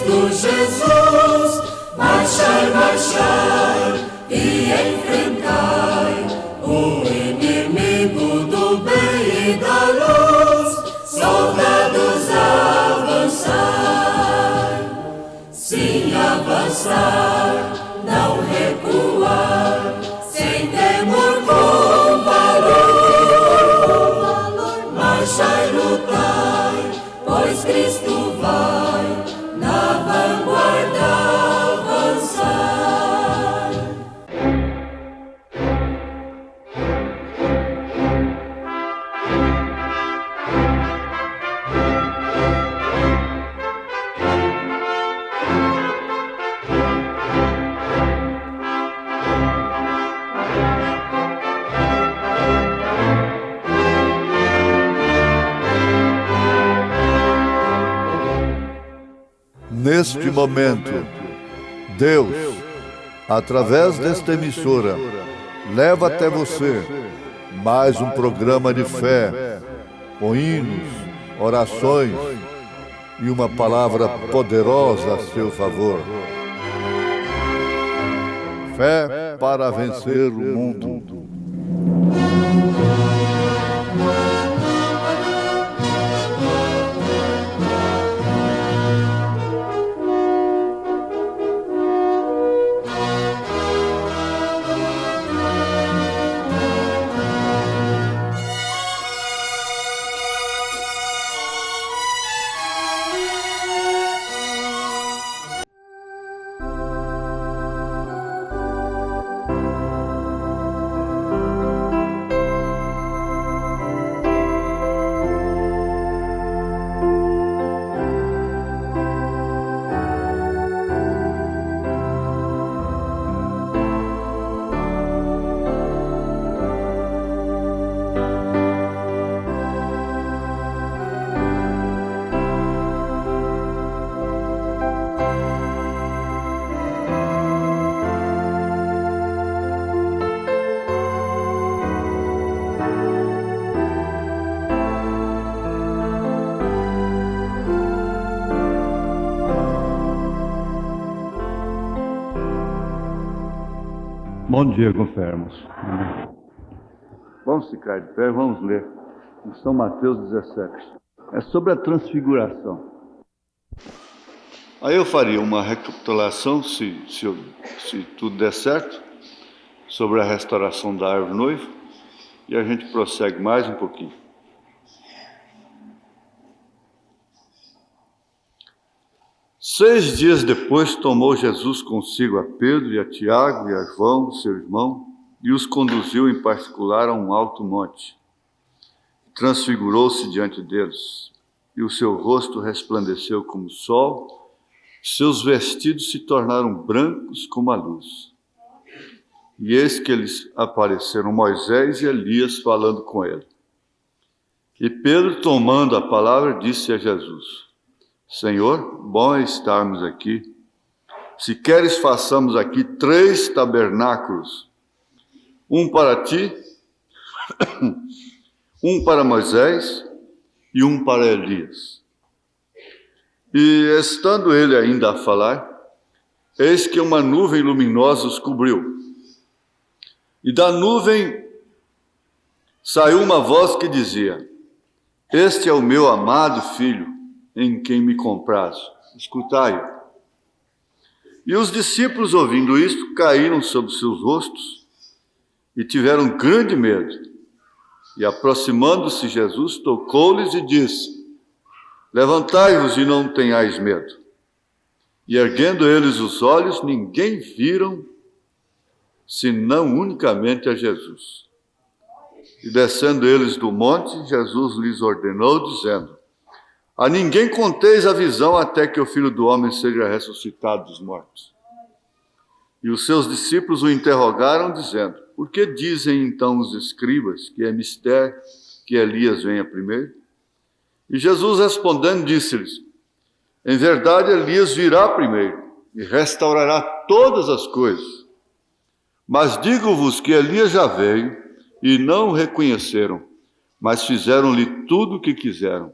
Cristo Jesus, marchai, marchai e enfrentai o inimigo do bem e da luz. Soldados, avançai, sim, avançar, não recuar, sem temor, com valor, marchai, lutai, pois Cristo vai na vanguarda avançar. Neste momento, Deus, através desta emissora, leva até você mais um programa de fé, com hinos, orações e uma palavra poderosa a seu favor. Fé para vencer o mundo. Bom dia, confirmos. Vamos ficar de pé, vamos ler em São Mateus 17. É sobre a transfiguração. Aí eu faria uma recapitulação, se tudo der certo, sobre a restauração da árvore noiva, e a gente prossegue mais um pouquinho. 6 dias depois, tomou Jesus consigo a Pedro e a Tiago e a João, seu irmão, e os conduziu em particular a um alto monte. Transfigurou-se diante deles, e o seu rosto resplandeceu como o sol, seus vestidos se tornaram brancos como a luz. E eis que lhes apareceram Moisés e Elias falando com ele. E Pedro, tomando a palavra, disse a Jesus: Senhor, bom é estarmos aqui. Se queres, façamos aqui 3 tabernáculos, um para ti, um para Moisés e um para Elias. E estando ele ainda a falar, eis que uma nuvem luminosa os cobriu. E da nuvem saiu uma voz que dizia: Este é o meu amado filho, em quem me comprazo. Escutai-o. E os discípulos, ouvindo isto, caíram sobre seus rostos e tiveram grande medo. E aproximando-se Jesus, tocou-lhes e disse: Levantai-vos e não tenhais medo. E erguendo eles os olhos, ninguém viram, senão unicamente a Jesus. E descendo eles do monte, Jesus lhes ordenou, dizendo: A ninguém conteis a visão até que o Filho do Homem seja ressuscitado dos mortos. E os seus discípulos o interrogaram, dizendo: Por que dizem então os escribas que é mister que Elias venha primeiro? E Jesus respondendo disse-lhes: Em verdade Elias virá primeiro e restaurará todas as coisas. Mas digo-vos que Elias já veio e não o reconheceram, mas fizeram-lhe tudo o que quiseram.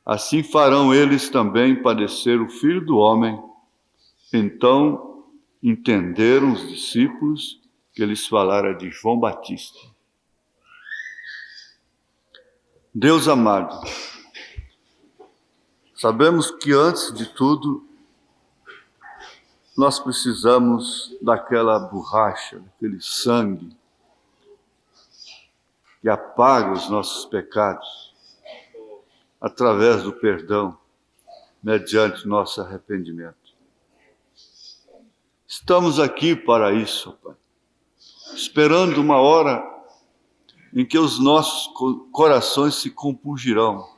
assim farão eles também padecer o Filho do Homem. Então entenderam os discípulos que eles falaram de João Batista. Deus amado, sabemos que antes de tudo, nós precisamos daquela borracha, daquele sangue que apaga os nossos pecados através do perdão, mediante nosso arrependimento. Estamos aqui para isso, Pai, esperando uma hora em que os nossos corações se compungirão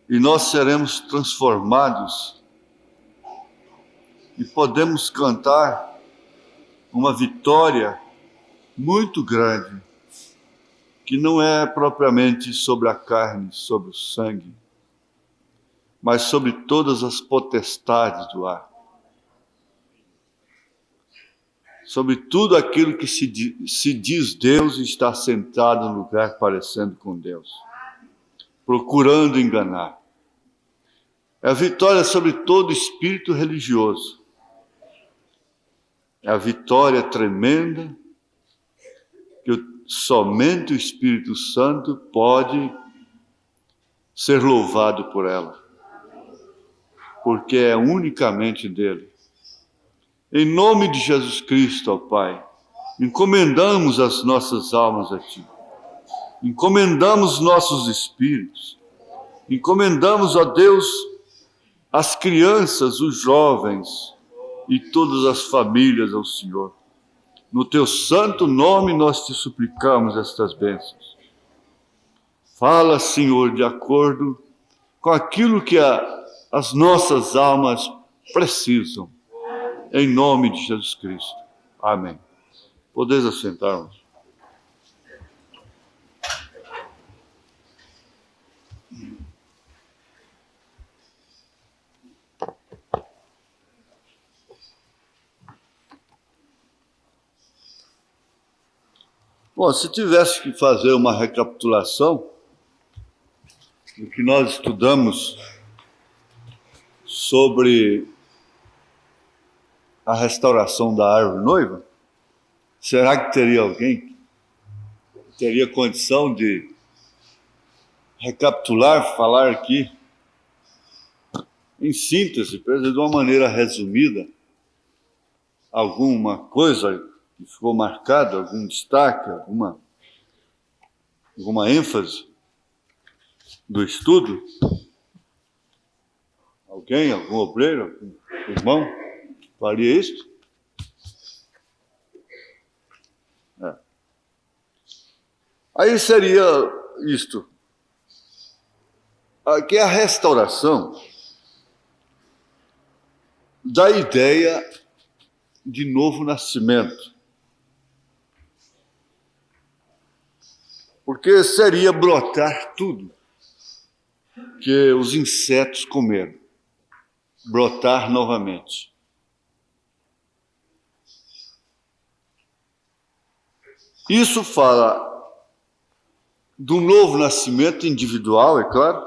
e nós seremos transformados e podemos cantar uma vitória muito grande, que não é propriamente sobre a carne, sobre o sangue, mas sobre todas as potestades do ar, sobre tudo aquilo que se diz Deus e está sentado no lugar parecendo com Deus, procurando enganar. É a vitória sobre todo espírito religioso. É a vitória tremenda que somente o Espírito Santo pode ser louvado por ela, porque é unicamente dele. Em nome de Jesus Cristo, ó Pai, encomendamos as nossas almas a Ti, encomendamos nossos espíritos, encomendamos, ó Deus, as crianças, os jovens e todas as famílias ao Senhor. No Teu santo nome nós Te suplicamos estas bênçãos. Fala, Senhor, de acordo com aquilo que as nossas almas precisam. Em nome de Jesus Cristo. Amém. Podeis assentar-vos. Bom, se tivesse que fazer uma recapitulação do que nós estudamos sobre a restauração da árvore noiva, será que teria alguém que teria condição de recapitular, falar aqui, em síntese, de uma maneira resumida, alguma coisa que ficou marcada, algum destaque, alguma ênfase do estudo? Alguém, algum obreiro, algum irmão faria isto? Aí seria isto, que é a restauração da ideia de novo nascimento. Porque seria brotar tudo que os insetos comeram, brotar novamente. Isso fala do novo nascimento individual, é claro,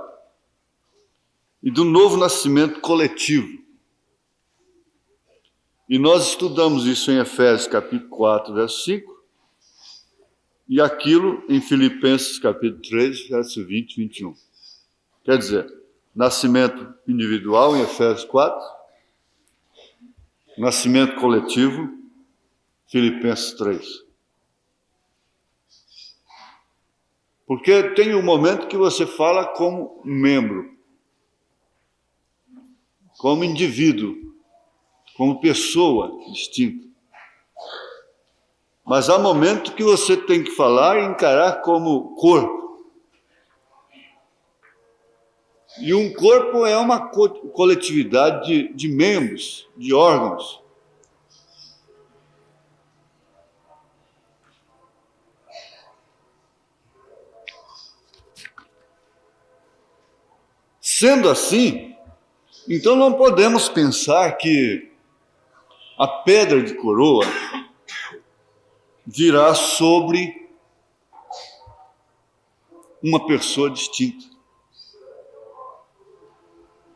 e do novo nascimento coletivo. E nós estudamos isso em Efésios capítulo 4, verso 5, e aquilo em Filipenses capítulo 3, verso 20 e 21. Quer dizer, nascimento individual em Efésios 4, nascimento coletivo, Filipenses 3. Porque tem um momento que você fala como membro, como indivíduo, como pessoa distinta. Mas há momento que você tem que falar e encarar como corpo. E um corpo é uma coletividade de membros, de órgãos. Sendo assim, então não podemos pensar que a pedra de coroa virá sobre uma pessoa distinta.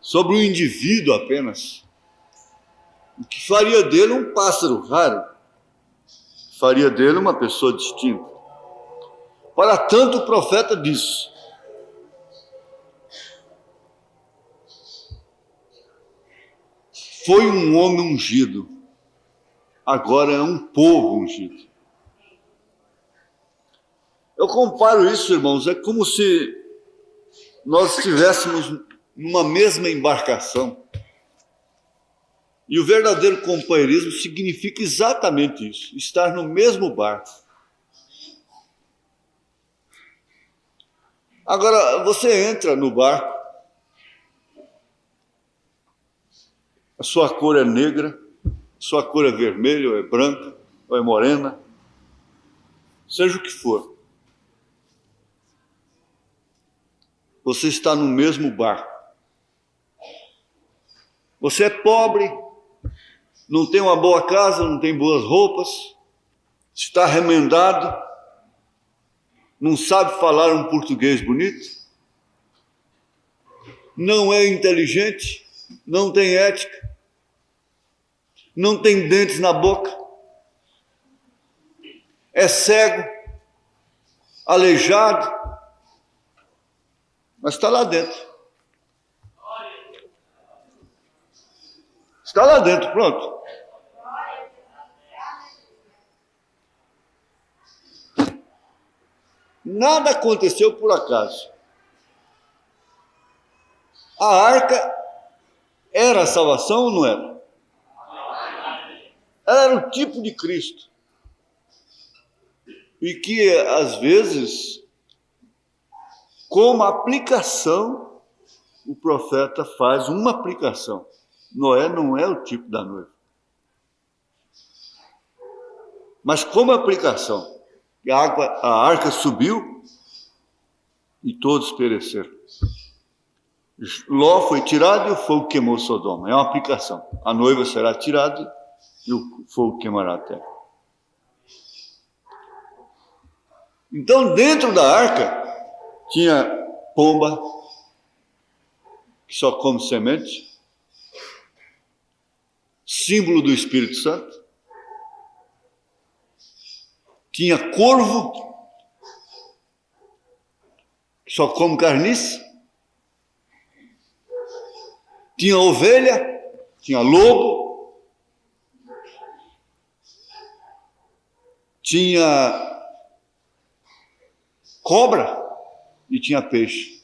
sobre um indivíduo apenas, o que faria dele um pássaro raro, faria dele uma pessoa distinta. Para tanto, o profeta diz: foi um homem ungido, agora é um povo ungido. Eu comparo isso, irmãos, é como se nós estivéssemos numa mesma embarcação. E o verdadeiro companheirismo significa exatamente isso, estar no mesmo barco. Agora, você entra no barco, a sua cor é negra, a sua cor é vermelha, ou é branca, ou é morena, seja o que for. Você está no mesmo barco. Você é pobre, não tem uma boa casa, não tem boas roupas, está remendado, não sabe falar um português bonito, não é inteligente, não tem ética, não tem dentes na boca, é cego, aleijado, mas está lá dentro. Está lá dentro, pronto. Nada aconteceu por acaso. A arca era a salvação ou não era? Ela era o tipo de Cristo. E que, às vezes, como aplicação, o profeta faz uma aplicação. Noé não é o tipo da noiva. Mas como aplicação, a arca subiu e todos pereceram. Ló foi tirado e o fogo queimou Sodoma. É uma aplicação. A noiva será tirada e o fogo queimará a terra. Então, dentro da arca, tinha pomba, que só come semente, símbolo do Espírito Santo. Tinha corvo, que só come carniça. Tinha ovelha, tinha lobo, tinha cobra e tinha peixe.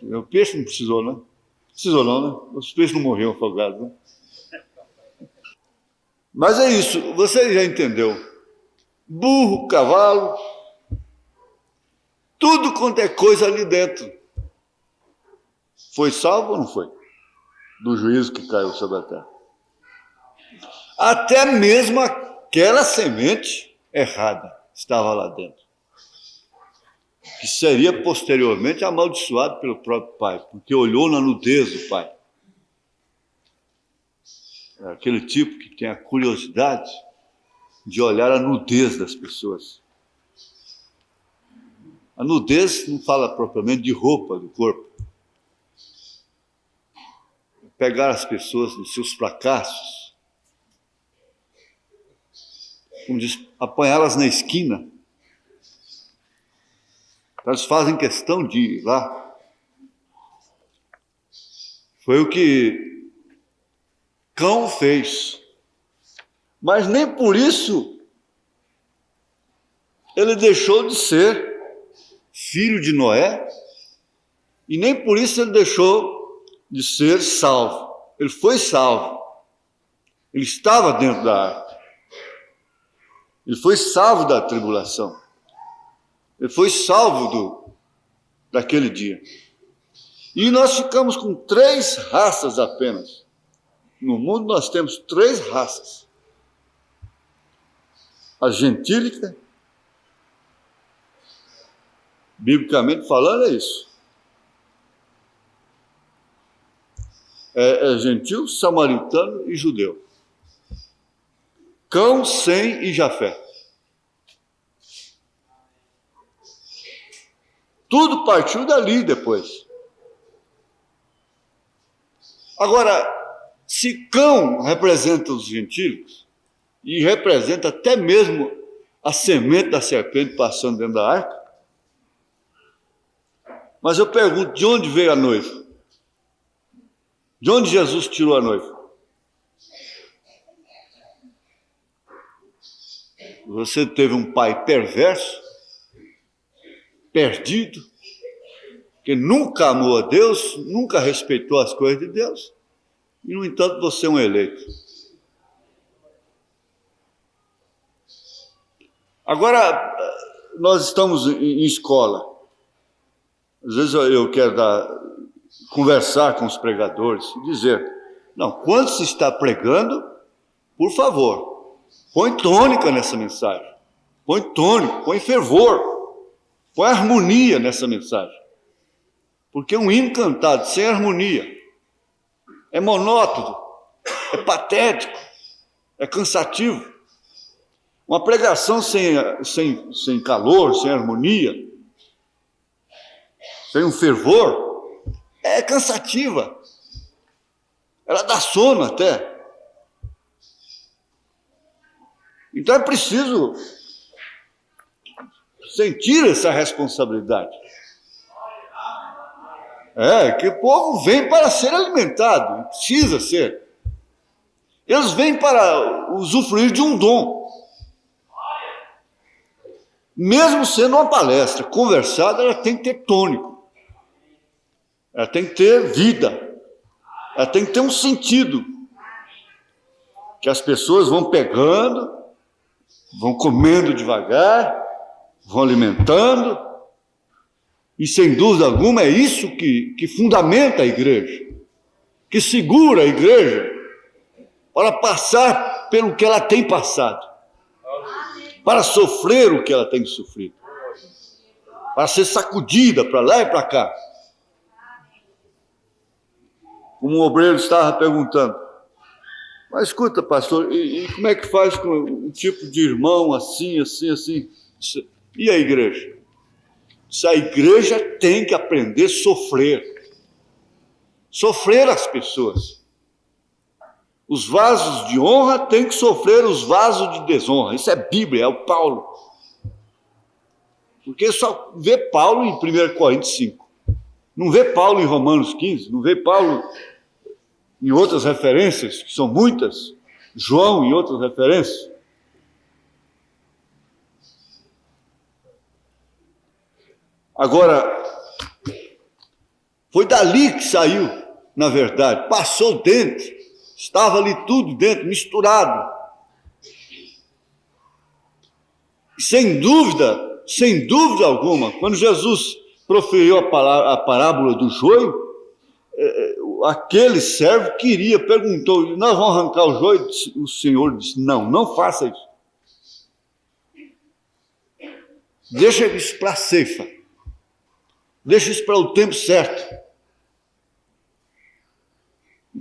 O peixe não precisou, né? Precisou não, né? Os peixes não morriam afogados, né? Mas é isso, você já entendeu. Burro, cavalo, tudo quanto é coisa ali dentro. Foi salvo ou não foi? Do juízo que caiu sobre a terra. Até mesmo aquela semente errada estava lá dentro. Que seria posteriormente amaldiçoado pelo próprio pai, porque olhou na nudez do pai. É aquele tipo que tem a curiosidade de olhar a nudez das pessoas. A nudez não fala propriamente de roupa do corpo. Pegar as pessoas nos seus fracassos, como diz, apanhá-las na esquina. Elas fazem questão de ir lá. Foi o que Cão fez. Mas nem por isso ele deixou de ser filho de Noé, e nem por isso ele deixou de ser salvo. Ele foi salvo. Ele estava dentro da arca. Ele foi salvo da tribulação. Ele foi salvo daquele dia. E nós ficamos com 3 raças apenas. No mundo nós temos 3 raças. A gentílica, biblicamente falando, é isso. É gentil, samaritano e judeu. Cão, Sem e Jafé. Tudo partiu dali depois. Agora, se cão representa os gentios, e representa até mesmo a semente da serpente passando dentro da arca, mas eu pergunto, de onde veio a noiva? De onde Jesus tirou a noiva? Você teve um pai perverso, perdido, que nunca amou a Deus, nunca respeitou as coisas de Deus, e, no entanto, você é um eleito. Agora, nós estamos em escola. Às vezes eu quero conversar com os pregadores e dizer, não, quando se está pregando, por favor, põe tônica nessa mensagem, põe tônica, põe fervor, põe harmonia nessa mensagem. Porque um hino cantado sem harmonia é monótono, é patético, é cansativo. Uma pregação sem calor, sem harmonia, sem um fervor, é cansativa. Ela dá sono até. Então é preciso sentir essa responsabilidade. Que o povo vem para ser alimentado, precisa ser. Eles vêm para usufruir de um dom. Mesmo sendo uma palestra conversada, ela tem que ter tônico. Ela tem que ter vida. Ela tem que ter um sentido. Que as pessoas vão pegando, vão comendo devagar, vão alimentando. E, sem dúvida alguma, é isso que fundamenta a igreja, que segura a igreja para passar pelo que ela tem passado, para sofrer o que ela tem sofrido, para ser sacudida para lá e para cá. Como o obreiro estava perguntando, mas escuta, pastor, e como é que faz com um tipo de irmão assim? E a igreja? A igreja tem que aprender a sofrer. Sofrer as pessoas. Os vasos de honra têm que sofrer os vasos de desonra. Isso é Bíblia, é o Paulo. Porque só vê Paulo em 1 Coríntios 5. Não vê Paulo em Romanos 15. Não vê Paulo em outras referências, que são muitas. João em outras referências. Agora, foi dali que saiu, na verdade, passou dentro, estava ali tudo dentro, misturado. Sem dúvida alguma, quando Jesus proferiu a parábola do joio, aquele servo perguntou, nós vamos arrancar o joio? O Senhor disse, não faça isso. Deixa isso para a ceifa. Deixa isso para o tempo certo.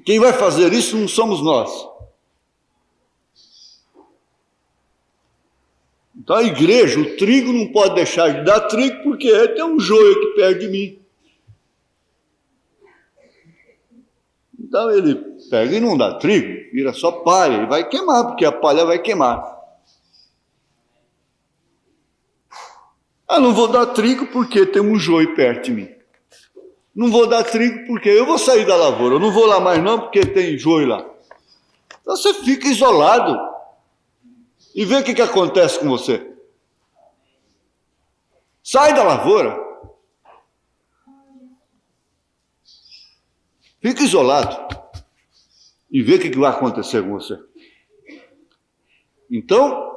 Quem vai fazer isso não somos nós. Então a igreja, o trigo não pode deixar de dar trigo, porque tem um joio aqui perto de mim. Então ele pega e não dá trigo, vira só palha, e vai queimar, porque a palha vai queimar. Não vou dar trigo porque tem um joio perto de mim. Não vou dar trigo porque eu vou sair da lavoura. Eu não vou lá mais não porque tem joio lá. Então você fica isolado. E vê o que acontece com você. Sai da lavoura. Fica isolado. E vê o que vai acontecer com você. Então,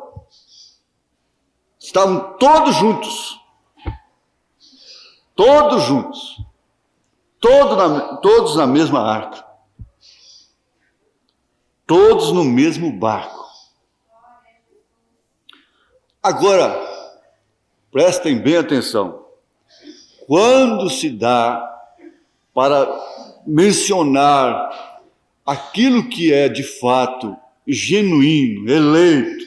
estavam todos juntos, todos na mesma arca, todos no mesmo barco. Agora, prestem bem atenção, quando se dá para mencionar aquilo que é de fato genuíno, eleito,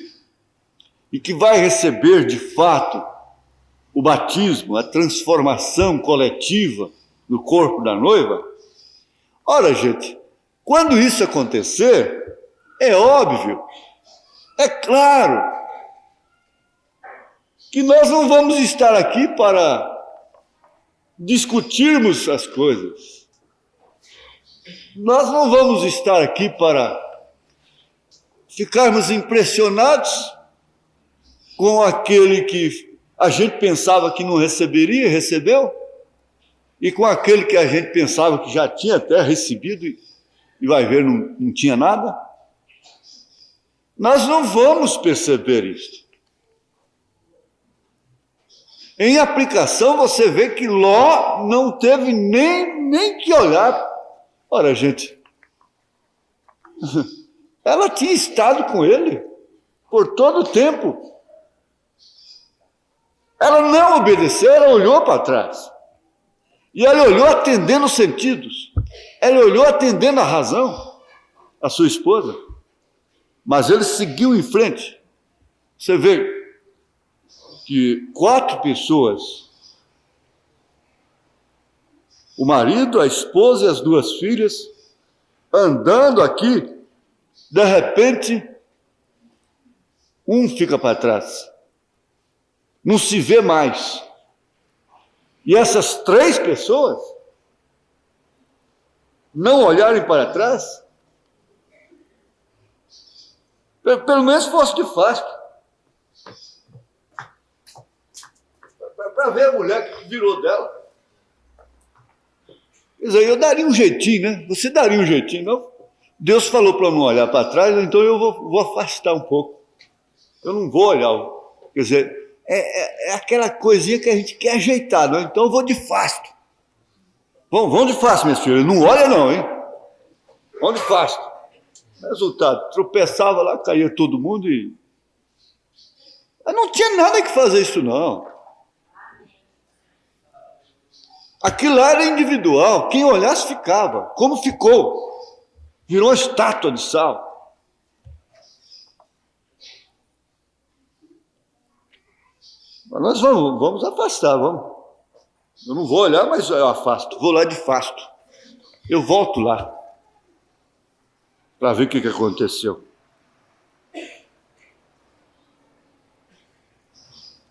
e que vai receber de fato o batismo, a transformação coletiva no corpo da noiva. Ora, gente, Quando isso acontecer, é óbvio, é claro, que nós não vamos estar aqui para discutirmos as coisas. Nós não vamos estar aqui para ficarmos impressionados com aquele que a gente pensava que não receberia e recebeu, e com aquele que a gente pensava que já tinha até recebido e vai ver, não tinha nada. Nós não vamos perceber isso. Em aplicação, você vê que Ló não teve nem que olhar. Ora, gente, ela tinha estado com ele por todo o tempo. Ela não obedeceu, ela olhou para trás. E ela olhou atendendo os sentidos. Ela olhou atendendo a razão, a sua esposa. Mas ele seguiu em frente. Você vê que 4 pessoas, o marido, a esposa e as 2 filhas, andando aqui, de repente, um fica para trás. Não se vê mais. E essas 3 pessoas não olharem para trás, pelo menos fosse de fasto. Para ver a mulher que virou dela. Quer dizer, eu daria um jeitinho, né? Você daria um jeitinho, não? Deus falou para não olhar para trás, então eu vou afastar um pouco. Eu não vou olhar. Quer dizer, é aquela coisinha que a gente quer ajeitar, não? Então eu vou de fasto. Vão de fasto, minhas filhas. Não olha não, hein? Vão de fasto. Resultado, tropeçava lá, caía todo mundo e... Eu não tinha nada que fazer isso, não. Aquilo lá era individual. Quem olhasse ficava. Como ficou? Virou estátua de sal. Mas nós vamos afastar, vamos. Eu não vou olhar, mas eu afasto. Vou lá de fasto. Eu volto lá para ver o que aconteceu.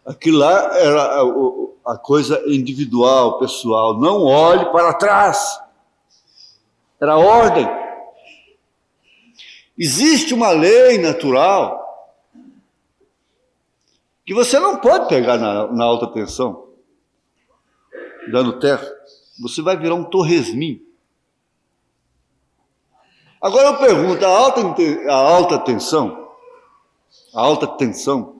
Aquilo lá era a coisa individual, pessoal. Não olhe para trás. Era ordem. Existe uma lei natural que você não pode pegar na alta tensão, dando terra. Você vai virar um torresminho. Agora eu pergunto, a alta tensão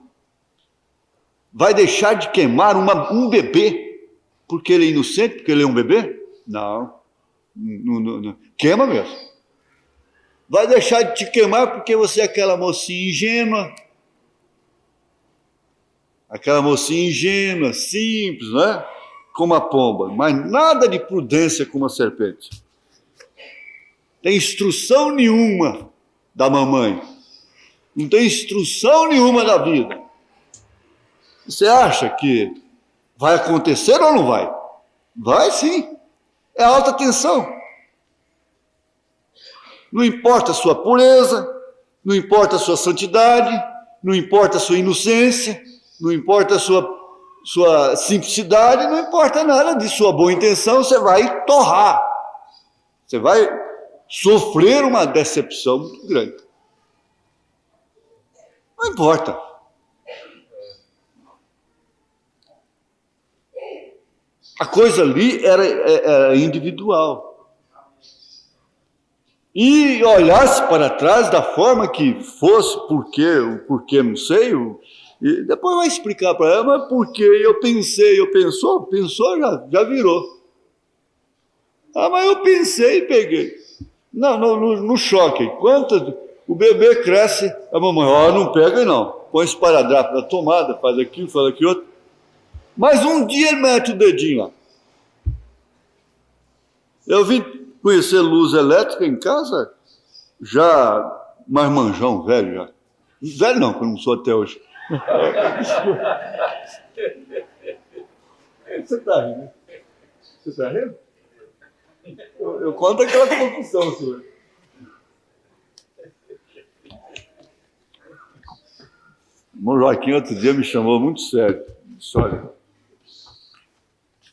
vai deixar de queimar um bebê porque ele é inocente, porque ele é um bebê? Não. Queima mesmo. Vai deixar de te queimar porque você é aquela mocinha ingênua. Aquela mocinha ingênua, simples, não é? Como a pomba. Mas nada de prudência como a serpente. Tem instrução nenhuma da mamãe. Não tem instrução nenhuma da vida. Você acha que vai acontecer ou não vai? Vai sim. É alta tensão. Não importa a sua pureza, não importa a sua santidade, não importa a sua inocência, não importa a sua simplicidade, não importa nada de sua boa intenção, você vai torrar. Você vai sofrer uma decepção muito grande. Não importa. A coisa ali era individual. E olhasse para trás da forma que fosse, o porquê não sei, e depois vai explicar para ela, mas por que eu pensou, já virou. Ah, mas eu pensei e peguei. Não, no choque. Quando o bebê cresce, a mamãe, não pega não. Põe esse esparadrapo na tomada, faz aquilo, faz aquilo outro. Mas um dia ele mete o dedinho lá. Eu vim conhecer luz elétrica em casa, já marmanjão, velho já. Velho não, que eu não sou até hoje. Você está rindo? Você está rindo? Eu conto aquela confusão sua. irmão Joaquim outro dia me chamou muito sério. Disse, olha,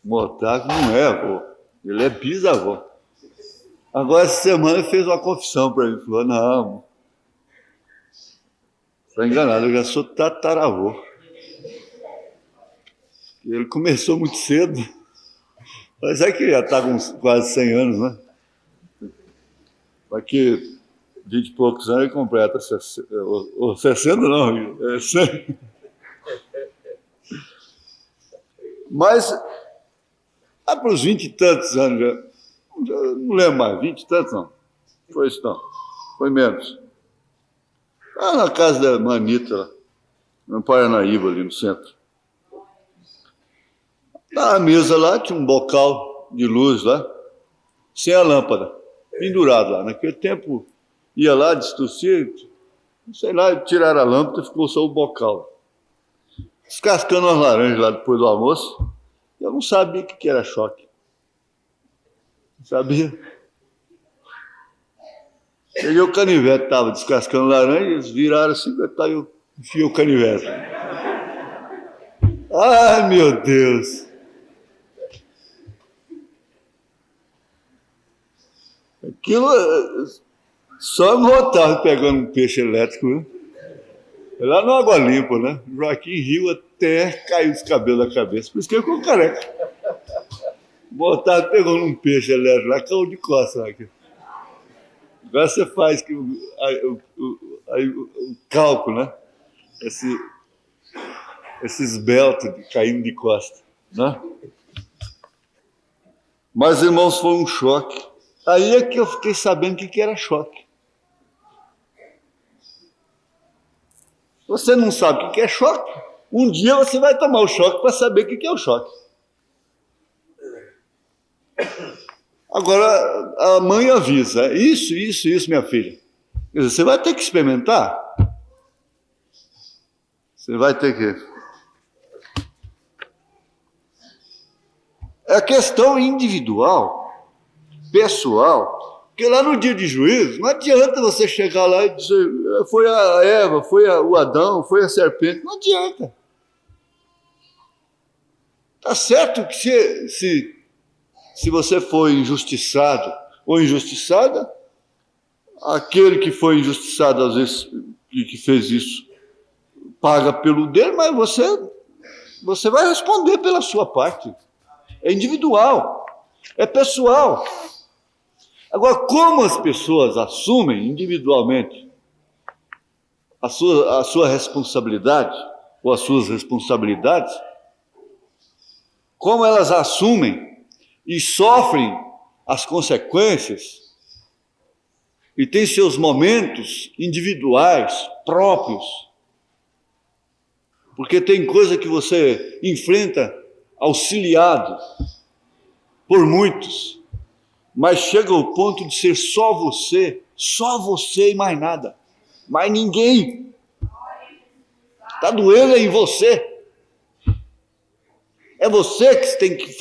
Motaco não é avô, ele é bisavô. Agora, essa semana, ele fez uma confissão para mim. Falou, não, está enganado, eu já sou tataravô. Ele começou muito cedo, mas é que já está com quase 100 anos, né? Daqui 20 e poucos anos ele completa 60, ou 60 não, é 100. Mas, lá para os 20 e tantos anos, já não lembro mais, 20 e tantos não, foi isso não, foi menos. Lá na casa da Manita, lá, no Paranaíba, ali no centro. Na mesa lá, tinha um bocal de luz lá, sem a lâmpada, pendurado lá. Naquele tempo, ia lá, distorcia, sei lá, tiraram a lâmpada e ficou só o bocal. Descascando umas laranjas lá depois do almoço, eu não sabia o que era choque. Não sabia. Peguei o canivete, estava descascando laranja, eles viraram assim, eu enfiei o canivete. Ai, meu Deus! Aquilo, só no Otávio pegando um peixe elétrico, né? Lá no Água Limpa, né? O Joaquim riu até caiu os cabelos da cabeça, por isso que ele ficou careca. O Otávio pegou num peixe elétrico lá, caiu de costas lá. Agora você faz que o cálculo, né? Esses beltos caindo de costas, né? Mas, irmãos, foi um choque. Aí é que eu fiquei sabendo o que era choque. Você não sabe o que é choque? Um dia você vai tomar o choque para saber o que é o choque. Agora, a mãe avisa, isso, minha filha. Quer dizer, você vai ter que experimentar. Você vai ter que... É questão individual, pessoal, porque lá no dia de juízo, não adianta você chegar lá e dizer, foi a Eva, foi o Adão, foi a serpente, não adianta. Tá certo que se você foi injustiçado ou injustiçada, aquele que foi injustiçado, às vezes, e que fez isso, paga pelo dele, mas você vai responder pela sua parte. É individual, é pessoal. Agora, como as pessoas assumem individualmente a sua responsabilidade, ou as suas responsabilidades, como elas assumem e sofrem as consequências, e têm seus momentos individuais, próprios, porque tem coisa que você enfrenta auxiliado por muitos, mas chega ao ponto de ser só você e mais nada, mais ninguém. Está doendo em você. É você que tem que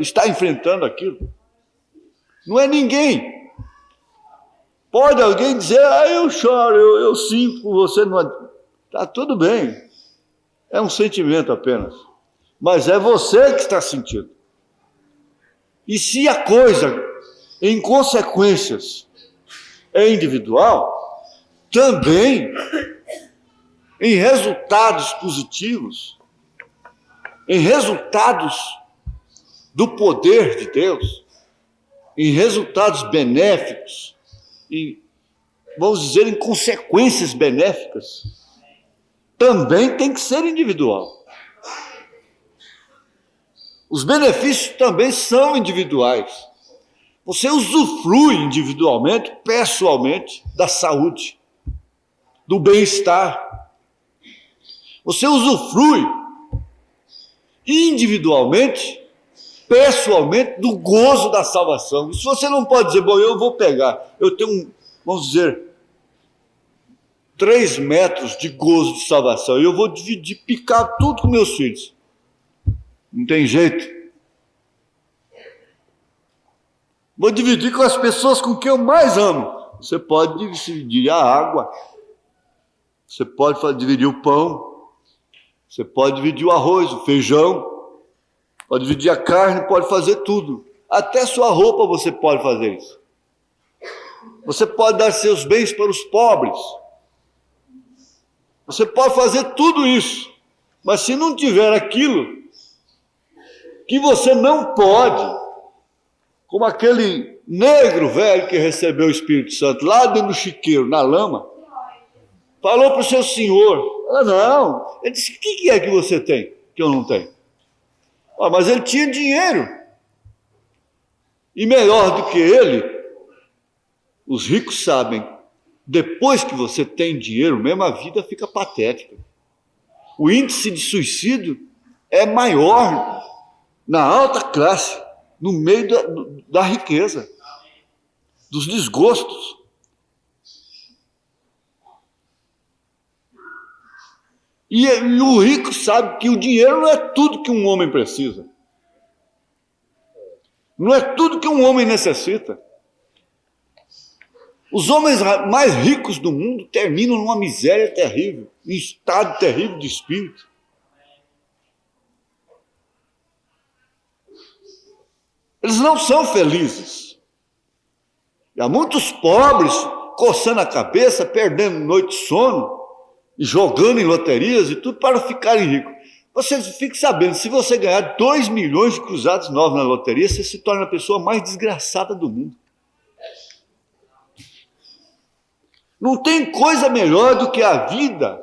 está enfrentando aquilo. Não é ninguém. Pode alguém dizer, eu choro, eu sinto por você. Está tudo bem. É um sentimento apenas. Mas é você que está sentindo. E se a coisa, em consequências, é individual, também, em resultados positivos, em resultados do poder de Deus, em resultados benéficos, vamos dizer, em consequências benéficas, também tem que ser individual. Os benefícios também são individuais. Você usufrui individualmente, pessoalmente, da saúde, do bem-estar. Você usufrui individualmente, pessoalmente, do gozo da salvação. Isso você não pode dizer, bom, eu vou pegar, eu tenho, vamos dizer, 3 metros de gozo de salvação, e eu vou dividir, picar tudo com meus filhos. Não tem jeito. Vou dividir com as pessoas com quem eu mais amo. Você pode dividir a água. Você pode dividir o pão. Você pode dividir o arroz, o feijão, pode dividir a carne, pode fazer tudo. Até sua roupa você pode fazer isso. Você pode dar seus bens para os pobres. Você pode fazer tudo isso. Mas se não tiver aquilo que você não pode, como aquele negro velho que recebeu o Espírito Santo lá dentro do chiqueiro, na lama, falou para o seu senhor, não, ele disse, o que é que você tem que eu não tenho? Mas ele tinha dinheiro, e melhor do que ele, os ricos sabem, depois que você tem dinheiro mesmo, a vida fica patética. O índice de suicídio é maior na alta classe, no meio da riqueza, dos desgostos. E o rico sabe que o dinheiro não é tudo que um homem precisa. Não é tudo que um homem necessita. Os homens mais ricos do mundo terminam numa miséria terrível, em estado terrível de espírito. Eles não são felizes. E há muitos pobres coçando a cabeça, perdendo noite de sono, e jogando em loterias e tudo para ficarem ricos. Você fique sabendo, se você ganhar 2 milhões de cruzados novos na loteria, você se torna a pessoa mais desgraçada do mundo. Não tem coisa melhor do que a vida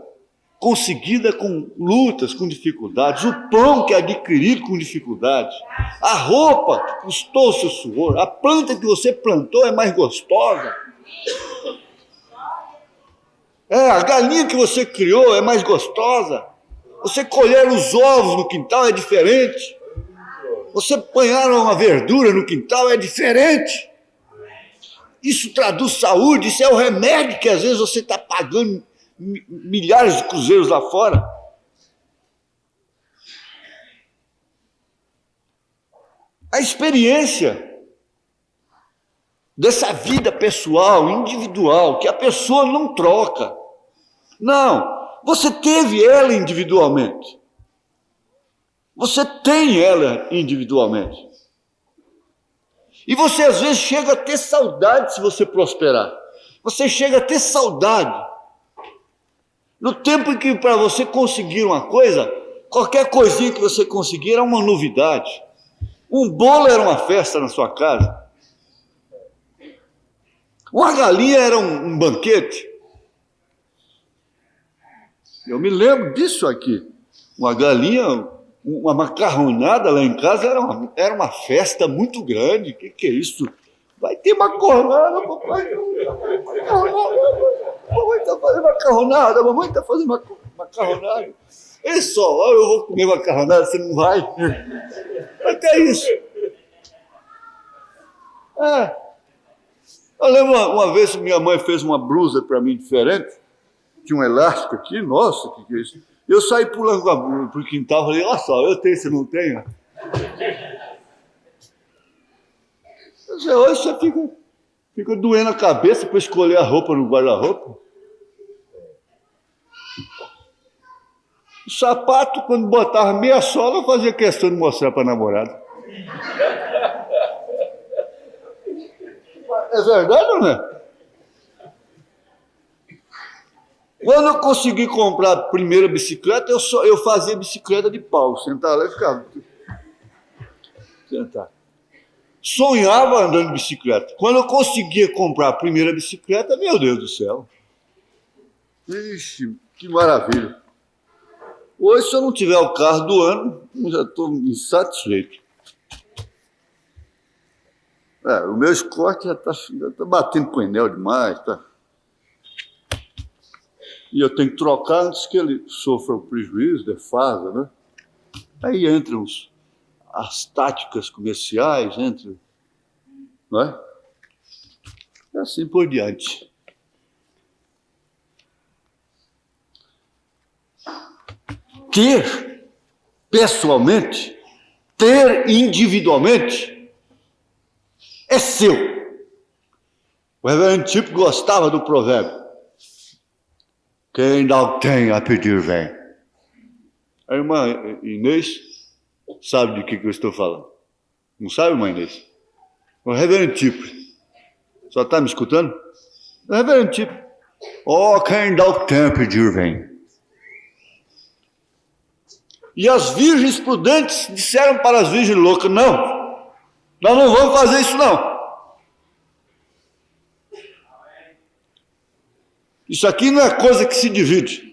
conseguida com lutas, com dificuldades, o pão que é adquirido com dificuldade, a roupa que custou o seu suor, a planta que você plantou é mais gostosa, a galinha que você criou é mais gostosa, você colher os ovos no quintal é diferente, você apanhar uma verdura no quintal é diferente. Isso traduz saúde, isso é o remédio que às vezes você está pagando milhares de cruzeiros lá fora. A experiência dessa vida pessoal, individual, que a pessoa não troca. Não, você teve ela individualmente. Você tem ela individualmente. E você às vezes chega a ter saudade se você prosperar. Você chega a ter saudade. No tempo em que para você conseguir uma coisa, qualquer coisinha que você conseguir era uma novidade. Um bolo era uma festa na sua casa. Uma galinha era um banquete. Eu me lembro disso aqui. Uma galinha, uma macarronada lá em casa era uma festa muito grande. O que é isso? Vai ter macarronada, papai. Mamãe está fazendo macarronada, mamãe está fazendo macarronada. É só, eu vou comer macarronada, você não vai? Até isso. Eu lembro uma vez que minha mãe fez uma blusa para mim diferente, tinha um elástico aqui, nossa, o que é isso? Eu saí pulando para o quintal e falei, olha só, eu tenho, você não tem? Hoje você fica doendo a cabeça para escolher a roupa no guarda-roupa. O sapato, quando botava meia sola, eu fazia questão de mostrar para a namorada. É verdade ou não é? Quando eu consegui comprar a primeira bicicleta, eu fazia bicicleta de pau. Sentava lá e ficava. Sentar. Sonhava andando de bicicleta. Quando eu conseguia comprar a primeira bicicleta, meu Deus do céu. Ixi, que maravilha. Hoje, se eu não tiver o carro do ano, eu já estou insatisfeito. O meu Escort já está batendo pneu demais. Tá? E eu tenho que trocar antes que ele sofra o prejuízo, defasa, né? Aí entram as táticas comerciais, não é? E assim por diante. Ter pessoalmente, ter individualmente, é seu. O reverendo Tipo gostava do provérbio. Quem não tem a pedir, vem. A irmã Inês sabe de que eu estou falando. Não sabe, irmã Inês? O reverendo Tipo. Só está me escutando? O reverendo Tipo. Oh, quem dá o tempo pedir vem. E as virgens prudentes disseram para as virgens loucas, não, nós não vamos fazer isso não. Isso aqui não é coisa que se divide.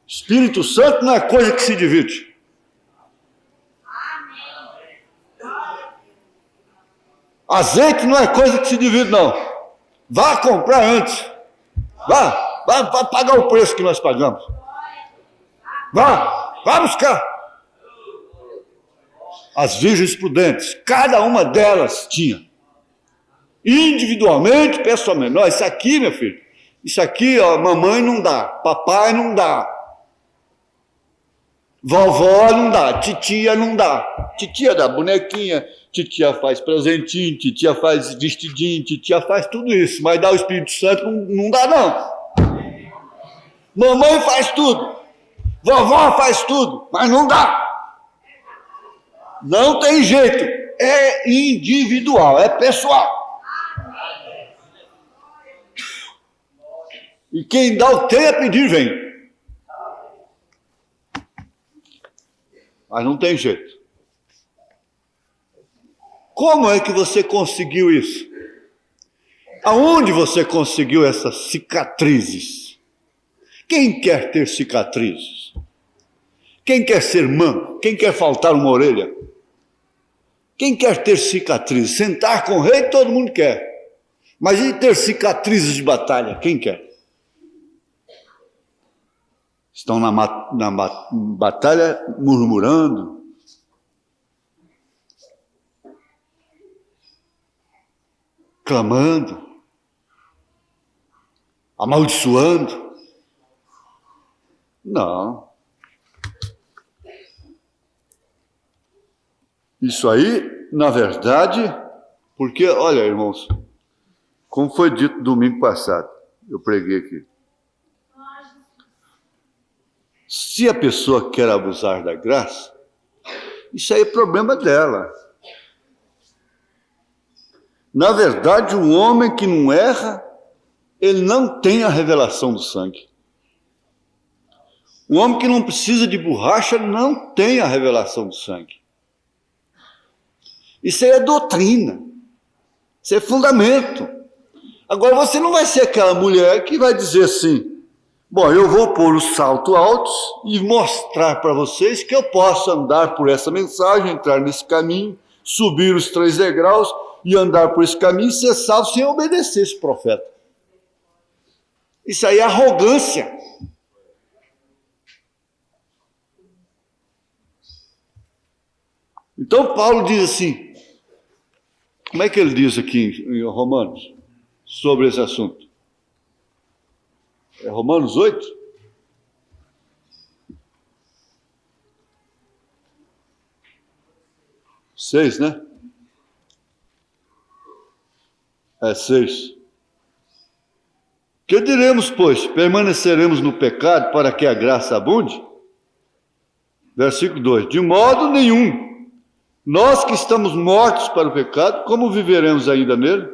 Espírito Santo não é coisa que se divide. Azeite não é coisa que se divide, não. Vá comprar antes. Vá pagar o preço que nós pagamos. Vá buscar. As virgens prudentes, cada uma delas tinha. Individualmente, pessoalmente. Não, isso aqui, meu filho, isso aqui, ó, mamãe não dá, papai não dá, vovó não dá, titia não dá. Titia dá bonequinha, titia faz presentinho, titia faz vestidinho, titia faz tudo isso, mas dar o Espírito Santo não dá, não. Mamãe faz tudo, vovó faz tudo, mas não dá. Não tem jeito, é individual, é pessoal. E quem dá o tem a pedir, vem. Mas não tem jeito. Como é que você conseguiu isso? Aonde você conseguiu essas cicatrizes? Quem quer ter cicatrizes? Quem quer ser manco? Quem quer faltar uma orelha? Quem quer ter cicatrizes? Sentar com o rei todo mundo quer. Mas e ter cicatrizes de batalha? Quem quer? Estão na batalha murmurando. Clamando. Amaldiçoando. Não. Isso aí, na verdade, porque, olha, irmãos, como foi dito domingo passado, eu preguei aqui. Se a pessoa quer abusar da graça, isso aí é problema dela. Na verdade, o homem que não erra, ele não tem a revelação do sangue. O homem que não precisa de borracha não tem a revelação do sangue. Isso aí é doutrina. Isso é fundamento. Agora, você não vai ser aquela mulher que vai dizer assim, bom, eu vou pôr os saltos altos e mostrar para vocês que eu posso andar por essa mensagem, entrar nesse caminho, subir os 3 degraus e andar por esse caminho e ser salvo sem obedecer esse profeta. Isso aí é arrogância. Então Paulo diz assim, como é que ele diz aqui em Romanos sobre esse assunto? É Romanos 8? Seis, né? É 6. Que diremos, pois? Permaneceremos no pecado para que a graça abunde? Versículo 2. De modo nenhum. Nós que estamos mortos para o pecado, como viveremos ainda nele?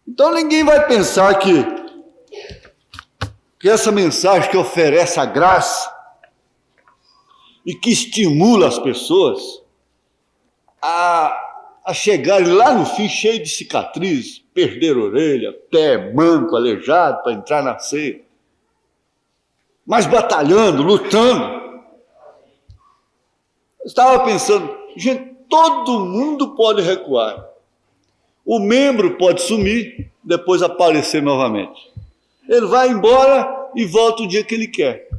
Então ninguém vai pensar que essa mensagem que oferece a graça e que estimula as pessoas a chegarem lá no fim cheio de cicatrizes, perder orelha, pé, manco, aleijado para entrar na ceia. Mas batalhando, lutando. Eu estava pensando, gente, todo mundo pode recuar. O membro pode sumir, depois aparecer novamente. Ele vai embora e volta o dia que ele quer.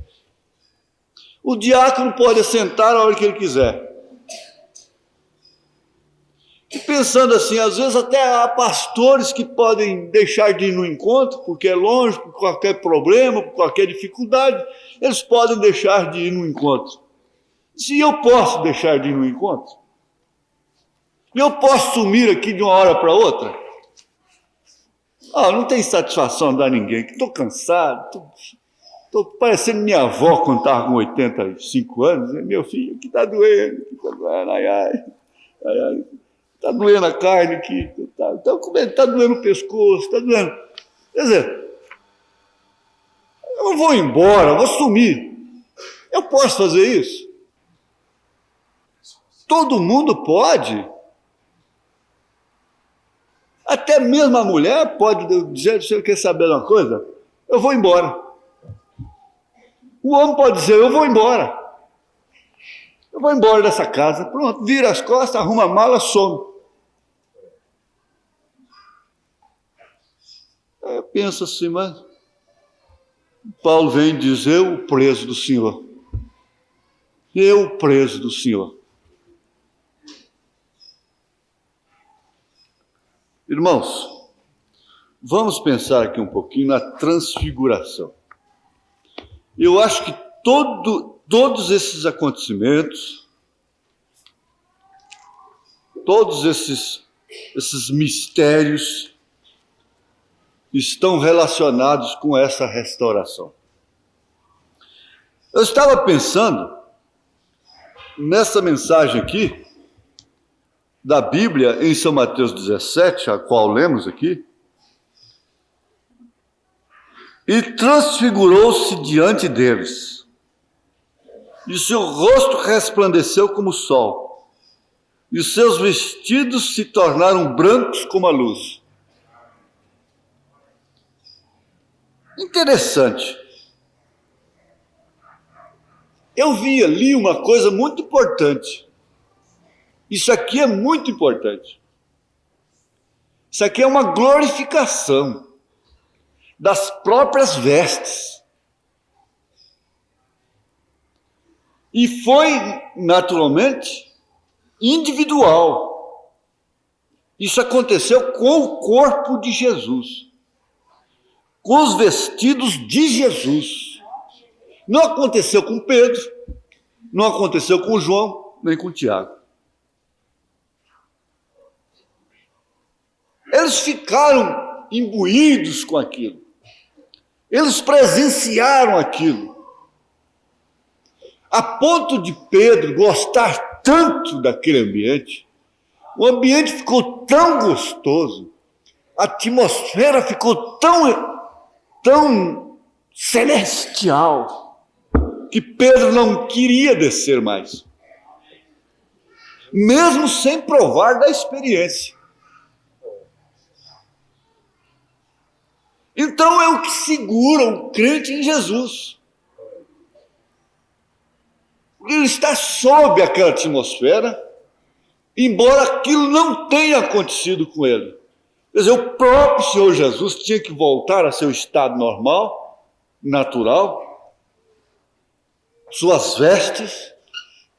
O diácono pode assentar a hora que ele quiser. E pensando assim, às vezes até há pastores que podem deixar de ir no encontro, porque é longe, por qualquer problema, por qualquer dificuldade, eles podem deixar de ir no encontro. Se eu posso deixar de ir no encontro, eu posso sumir aqui de uma hora para outra. Não tem satisfação dar a ninguém, que estou cansado, estou parecendo minha avó quando estava com 85 anos, né? Meu filho que está doendo, está doendo a carne aqui, está doendo o pescoço, está doendo. Quer dizer, eu vou embora, vou sumir. Eu posso fazer isso? Todo mundo pode. Até mesmo a mulher pode dizer, você quer saber de uma coisa? Eu vou embora. O homem pode dizer, eu vou embora. Eu vou embora dessa casa. Pronto, vira as costas, arruma a mala, some. Eu penso assim, mas Paulo vem dizer, eu preso do Senhor. Eu preso do Senhor. Irmãos, vamos pensar aqui um pouquinho na transfiguração. Eu acho que todos esses acontecimentos, todos esses mistérios estão relacionados com essa restauração. Eu estava pensando nessa mensagem aqui, da Bíblia, em São Mateus 17, a qual lemos aqui, e transfigurou-se diante deles, e seu rosto resplandeceu como o sol, e os seus vestidos se tornaram brancos como a luz. Interessante. Eu vi ali uma coisa muito importante. Isso aqui é muito importante. Isso aqui é uma glorificação das próprias vestes. E foi, naturalmente, individual. Isso aconteceu com o corpo de Jesus, com os vestidos de Jesus. Não aconteceu com Pedro, não aconteceu com João, nem com Tiago. Eles ficaram imbuídos com aquilo. Eles presenciaram aquilo. A ponto de Pedro gostar tanto daquele ambiente, o ambiente ficou tão gostoso, a atmosfera ficou tão celestial, que Pedro não queria descer mais, mesmo sem provar da experiência. Então é o que segura o crente em Jesus. Ele está sob aquela atmosfera, embora aquilo não tenha acontecido com ele. Quer dizer, o próprio Senhor Jesus tinha que voltar a seu estado normal, natural, suas vestes,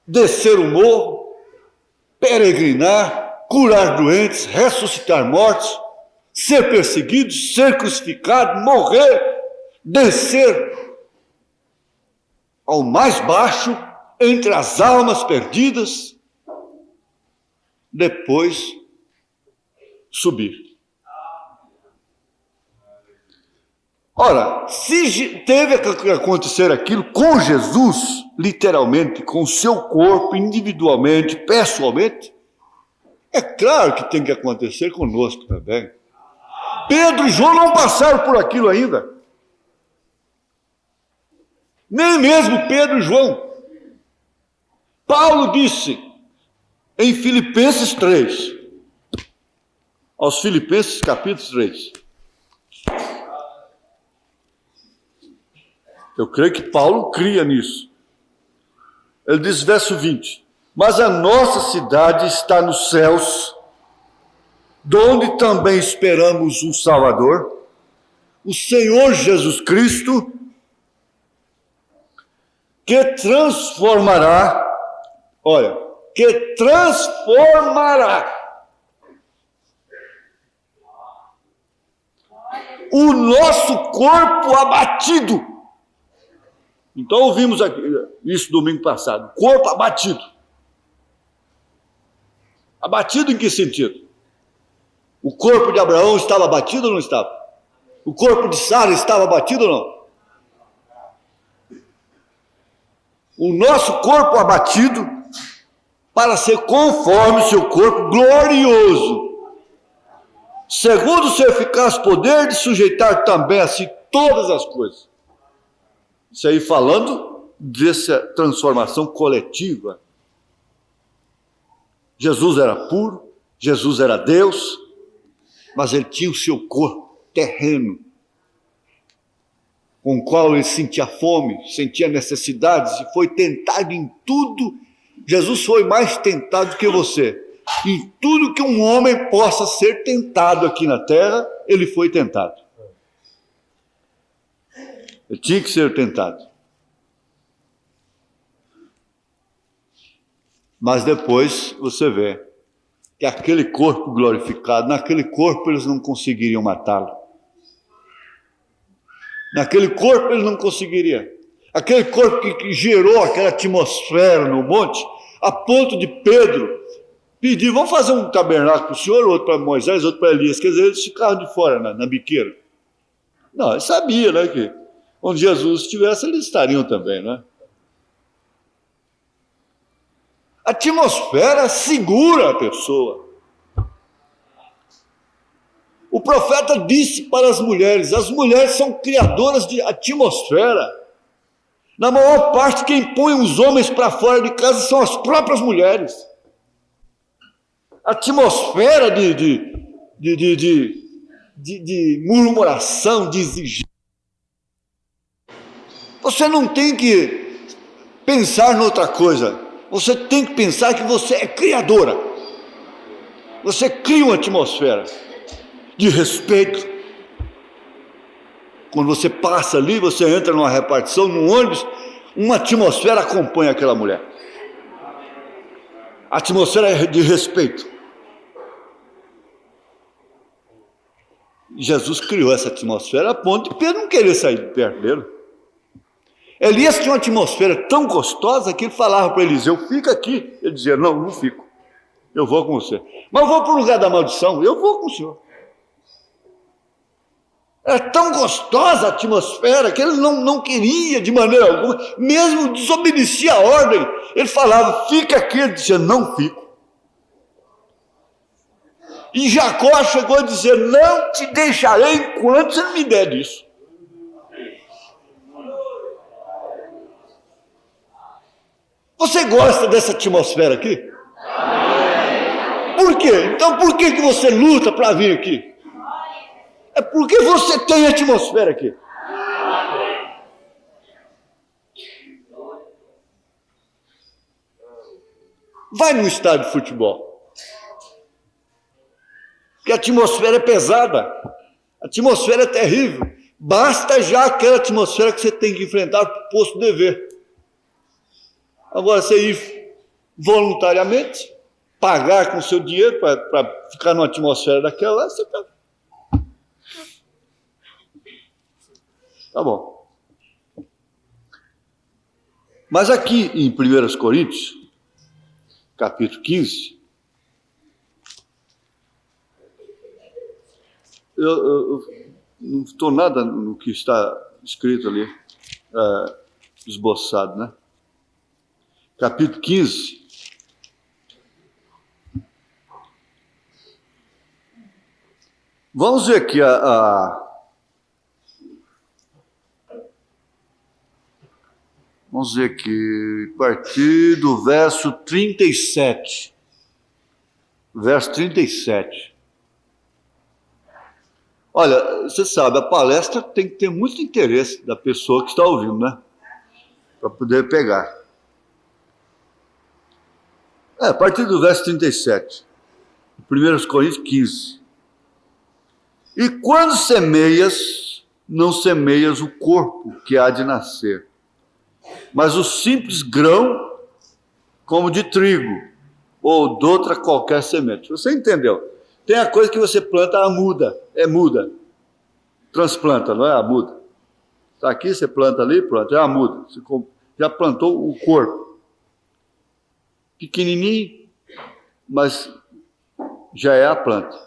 descer o morro, peregrinar, curar doentes, ressuscitar mortos, ser perseguido, ser crucificado, morrer, descer ao mais baixo, entre as almas perdidas, depois subir. Ora, se teve que acontecer aquilo com Jesus, literalmente, com o seu corpo, individualmente, pessoalmente, é claro que tem que acontecer conosco também. Pedro e João não passaram por aquilo ainda. Nem mesmo Pedro e João. Paulo disse em Filipenses 3, aos Filipenses capítulo 3. Eu creio que Paulo cria nisso. Ele diz, verso 20, mas a nossa cidade está nos céus, donde também esperamos um Salvador, o Senhor Jesus Cristo, que transformará o nosso corpo abatido. Então ouvimos aqui, isso domingo passado, corpo abatido. Abatido em que sentido? O corpo de Abraão estava abatido ou não estava? O corpo de Sara estava abatido ou não? O nosso corpo abatido para ser conforme o seu corpo glorioso, segundo o seu eficaz poder de sujeitar também a si todas as coisas. Isso aí falando dessa transformação coletiva. Jesus era puro, Jesus era Deus, mas ele tinha o seu corpo terreno, com o qual ele sentia fome, sentia necessidades e foi tentado em tudo. Jesus foi mais tentado que você. Em tudo que um homem possa ser tentado aqui na terra, ele foi tentado. Ele tinha que ser tentado. Mas depois você vê que aquele corpo glorificado, naquele corpo eles não conseguiriam matá-lo. Naquele corpo ele não conseguiria. Aquele corpo que gerou aquela atmosfera no monte, a ponto de Pedro pedir, vamos fazer um tabernáculo para o senhor, outro para Moisés, outro para Elias. Quer dizer, eles ficaram de fora na biqueira. Não, ele sabia, né, que onde Jesus estivesse, eles estariam também, né? A atmosfera segura a pessoa. O profeta disse para as mulheres são criadoras de atmosfera. Na maior parte, quem põe os homens para fora de casa são as próprias mulheres. A atmosfera de murmuração, de exigência. Você não tem que pensar noutra coisa. Você tem que pensar que você é criadora. Você cria uma atmosfera de respeito. Quando você passa ali, você entra numa repartição, num ônibus, uma atmosfera acompanha aquela mulher. A atmosfera é de respeito. Jesus criou essa atmosfera a ponto de Pedro não querer sair de perto dele. Elias tinha uma atmosfera tão gostosa que ele falava para Eliseu, fica aqui. Ele dizia, não fico. Eu vou com você. Mas eu vou para o lugar da maldição, eu vou com o senhor. Era tão gostosa a atmosfera que ele não queria de maneira alguma, mesmo desobedecia a ordem. Ele falava, fica aqui, ele dizia, não fico. E Jacó chegou a dizer, não te deixarei enquanto você não me der disso. Você gosta dessa atmosfera aqui? Por quê? Então por que você luta para vir aqui? É porque você tem atmosfera aqui. Vai num estádio de futebol. Porque a atmosfera é pesada. A atmosfera é terrível. Basta já aquela atmosfera que você tem que enfrentar para o posto de dever. Agora, você ir voluntariamente, pagar com o seu dinheiro para ficar numa atmosfera daquela, você está... Tá bom. Mas aqui em 1 Coríntios, capítulo 15, eu não estou nada no que está escrito ali, esboçado, né? Capítulo 15. Vamos ver aqui Vamos ver aqui, a partir do verso 37. Verso 37. Olha, você sabe, a palestra tem que ter muito interesse da pessoa que está ouvindo, né? Para poder pegar. A partir do verso 37. 1 Coríntios 15. E quando semeias, não semeias o corpo que há de nascer, mas o simples grão, como de trigo, ou de outra qualquer semente. Você entendeu? Tem a coisa que você planta, a muda, é muda. Transplanta, não é a muda. Está aqui, você planta ali, planta, é a muda. Você já plantou o corpo. Pequenininho, mas já é a planta.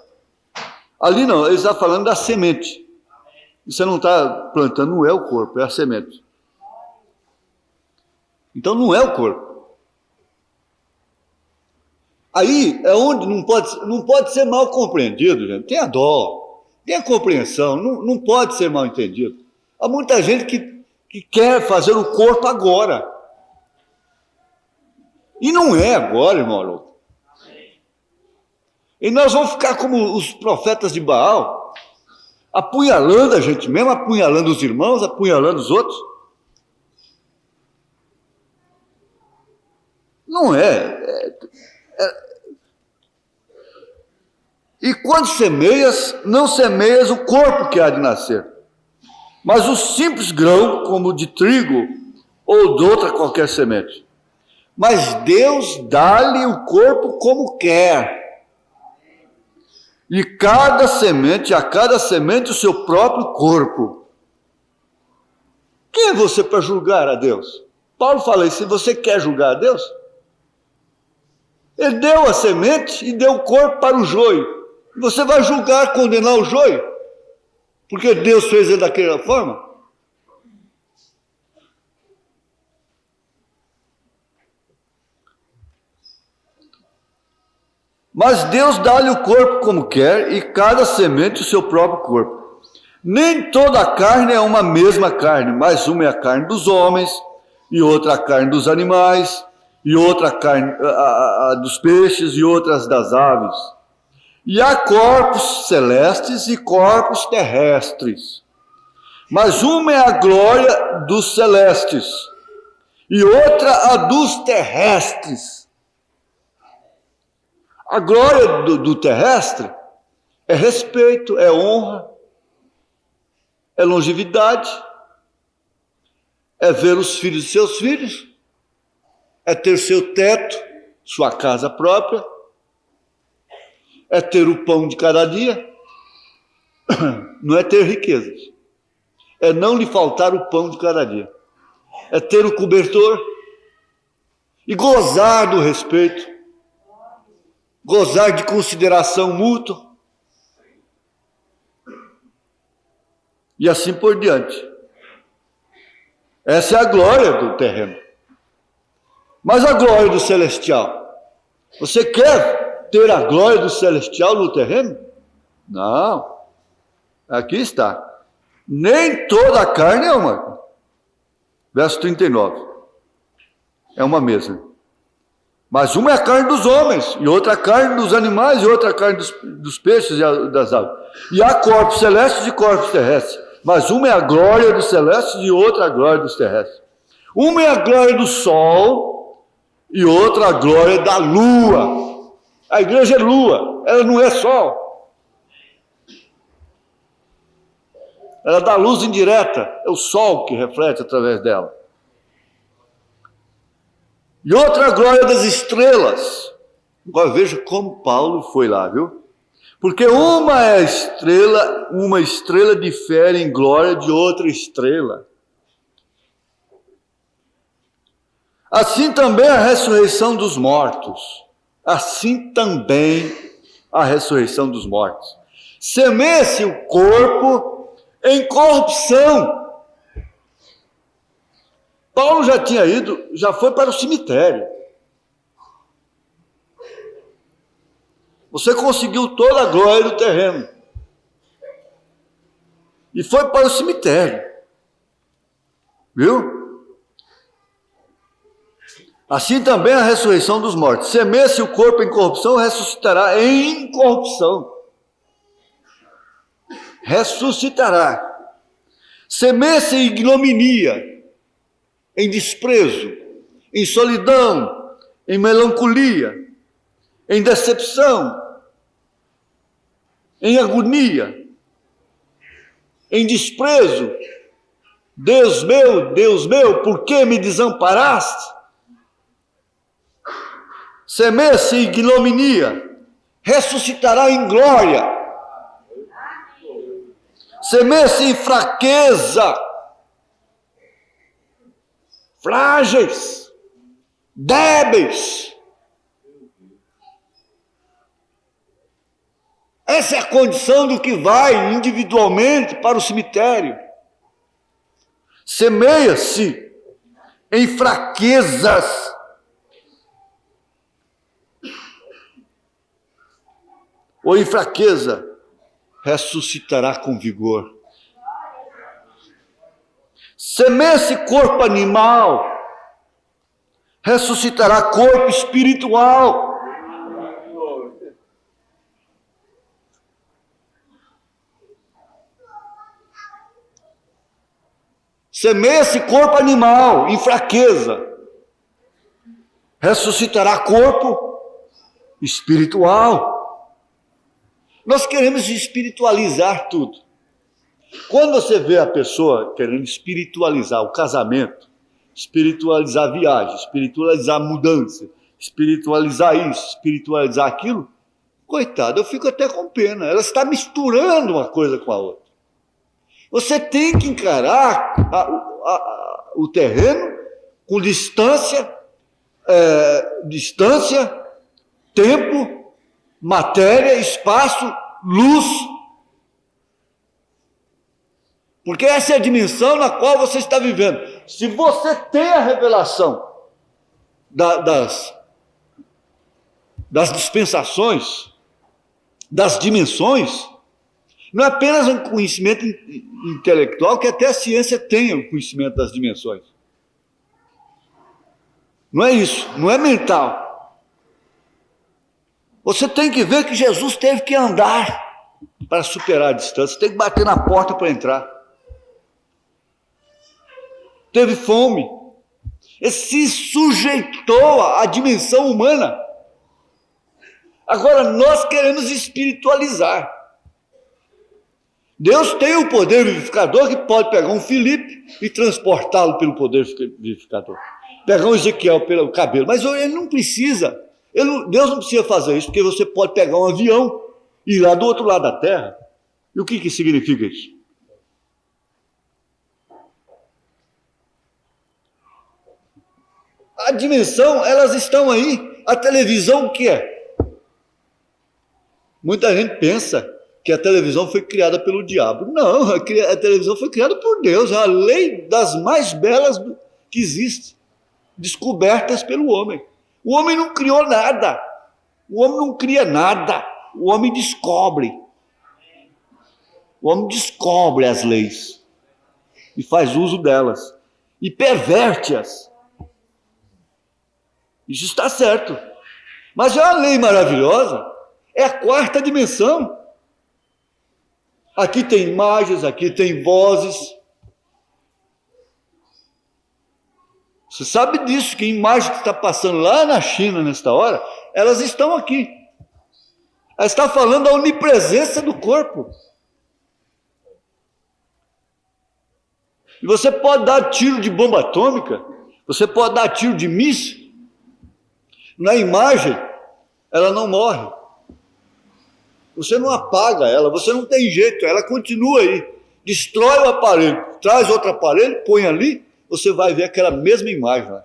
Ali não, ele está falando da semente. E você não está plantando, não é o corpo, é a semente. Então não é o corpo. Aí é onde não pode ser mal compreendido, gente. Tenha dó, tenha compreensão, não pode ser mal entendido. Há muita gente que quer fazer o corpo agora. E não é agora, irmão Haroldo. E nós vamos ficar como os profetas de Baal, apunhalando a gente mesmo, apunhalando os irmãos, apunhalando os outros. Não é. E quando semeias, não semeias o corpo que há de nascer, mas o simples grão, como de trigo ou de outra qualquer semente. Mas Deus dá-lhe o corpo como quer. E a cada semente o seu próprio corpo. Quem é você para julgar a Deus? Paulo fala isso, se você quer julgar a Deus, ele deu a semente e deu o corpo para o joio. Você vai julgar, condenar o joio? Porque Deus fez ele daquela forma? Mas Deus dá-lhe o corpo como quer, e cada semente o seu próprio corpo. Nem toda a carne é uma mesma carne, mas uma é a carne dos homens, e outra a carne dos animais, e outra a carne dos peixes, e outras das aves. E há corpos celestes e corpos terrestres. Mas uma é a glória dos celestes, e outra a dos terrestres. A glória do terrestre é respeito, é honra, é longevidade, é ver os filhos de seus filhos, é ter seu teto, sua casa própria, é ter o pão de cada dia, não é ter riquezas, é não lhe faltar o pão de cada dia, é ter o cobertor e gozar do respeito, gozar de consideração mútua, e assim por diante. Essa é a glória do terreno. Mas a glória do celestial, você quer ter a glória do celestial no terreno? Não. Aqui está. Nem toda a carne é uma. Verso 39. É uma mesma. Mas uma é a carne dos homens, e outra a carne dos animais, e outra a carne dos peixes e das aves. E há corpos celestes e corpos terrestres. Mas uma é a glória dos celestes e outra a glória dos terrestres. Uma é a glória do sol e outra a glória da lua. A igreja é lua, ela não é sol. Ela dá luz indireta, é o sol que reflete através dela. E outra a glória das estrelas. Agora veja como Paulo foi lá, viu? Porque uma é a estrela, uma estrela difere em glória de outra estrela. Assim também a ressurreição dos mortos. Assim também a ressurreição dos mortos. Semeia-se o corpo em corrupção. Paulo já tinha ido, já foi para o cemitério. Você conseguiu toda a glória do terreno. E foi para o cemitério. Viu? Assim também a ressurreição dos mortos. Semeia-se o corpo em corrupção, ressuscitará em incorrupção. Ressuscitará. Semeia-se em ignominia, em desprezo, em solidão, em melancolia, em decepção, em agonia, em desprezo. Deus meu, por que me desamparaste? Semeia-se em ignominia, ressuscitará em glória. Semeia-se em fraqueza, frágeis, débeis. Essa é a condição do que vai individualmente para o cemitério. Semeia-se em fraquezas. Ou em fraqueza, ressuscitará com vigor. Semeia-se corpo animal, ressuscitará corpo espiritual. Semeia-se corpo animal em fraqueza, ressuscitará corpo espiritual. Nós queremos espiritualizar tudo. Quando você vê a pessoa querendo espiritualizar o casamento, espiritualizar a viagem, espiritualizar a mudança, espiritualizar isso, espiritualizar aquilo, coitado, eu fico até com pena. Ela está misturando uma coisa com a outra. Você tem que encarar o terreno com distância, tempo, matéria, espaço, luz. Porque essa é a dimensão na qual você está vivendo. Se você tem a revelação das dispensações, das dimensões, não é apenas um conhecimento intelectual, que até a ciência tem o conhecimento das dimensões. Não é isso, não é mental. Você tem que ver que Jesus teve que andar para superar a distância, tem que bater na porta para entrar. Teve fome, ele se sujeitou à dimensão humana. Agora nós queremos espiritualizar. Deus tem o poder vivificador que pode pegar um Filipe e transportá-lo pelo poder vivificador. Pegar um Ezequiel pelo cabelo, mas ele não precisa. Deus não precisa fazer isso, porque você pode pegar um avião e ir lá do outro lado da terra. E o que significa isso? A dimensão, elas estão aí. A televisão, o que é? Muita gente pensa que a televisão foi criada pelo diabo. Não, a televisão foi criada por Deus. É a lei das mais belas que existe, descobertas pelo homem. O homem não criou nada. O homem não cria nada. O homem descobre. O homem descobre as leis e faz uso delas e perverte-as. Isso está certo. Mas é uma lei maravilhosa. É a quarta dimensão. Aqui tem imagens, aqui tem vozes. Você sabe disso, que a imagem que está passando lá na China nesta hora, elas estão aqui. Ela está falando da onipresença do corpo. E você pode dar tiro de bomba atômica, você pode dar tiro de míssil. Na imagem, ela não morre. Você não apaga ela, você não tem jeito, ela continua aí. Destrói o aparelho, traz outro aparelho, põe ali, você vai ver aquela mesma imagem lá.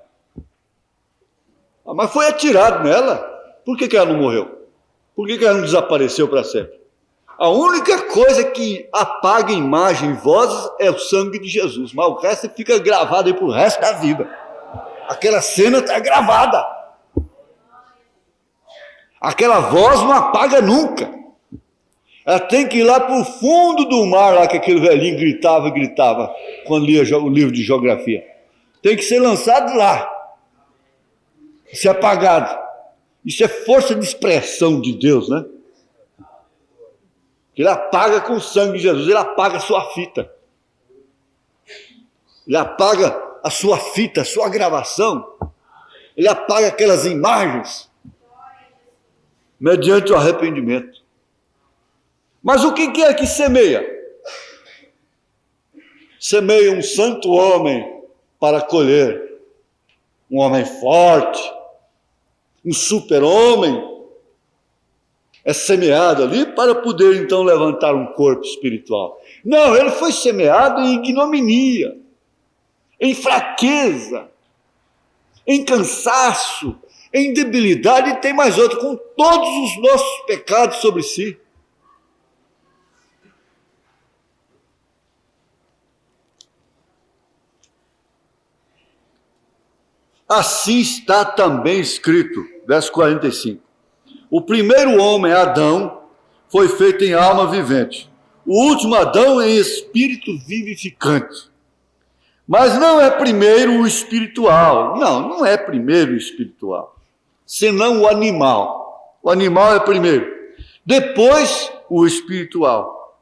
Mas foi atirado nela, por que ela não morreu? Por que ela não desapareceu para sempre? A única coisa que apaga imagem e vozes é o sangue de Jesus, mas o resto fica gravado aí para o resto da vida. Aquela cena está gravada. Aquela voz não apaga nunca. Ela tem que ir lá para o fundo do mar, lá que aquele velhinho gritava quando lia o livro de geografia. Tem que ser lançado lá. Ser apagado. Isso é força de expressão de Deus, né? Ele apaga com o sangue de Jesus, ele apaga a sua fita. Ele apaga a sua fita, a sua gravação. Ele apaga aquelas imagens mediante o arrependimento. Mas o que é que semeia? Semeia um santo homem para colher, um homem forte, um super-homem, é semeado ali para poder então levantar um corpo espiritual. Não, ele foi semeado em ignominia, em fraqueza, em cansaço, em debilidade, e tem mais outro, com todos os nossos pecados sobre si. assim está também escrito, verso 45. O primeiro homem, Adão, foi feito em alma vivente. O último Adão em espírito vivificante. Mas não é primeiro o espiritual. Não é primeiro o espiritual. Senão o animal. O animal é primeiro. Depois o espiritual.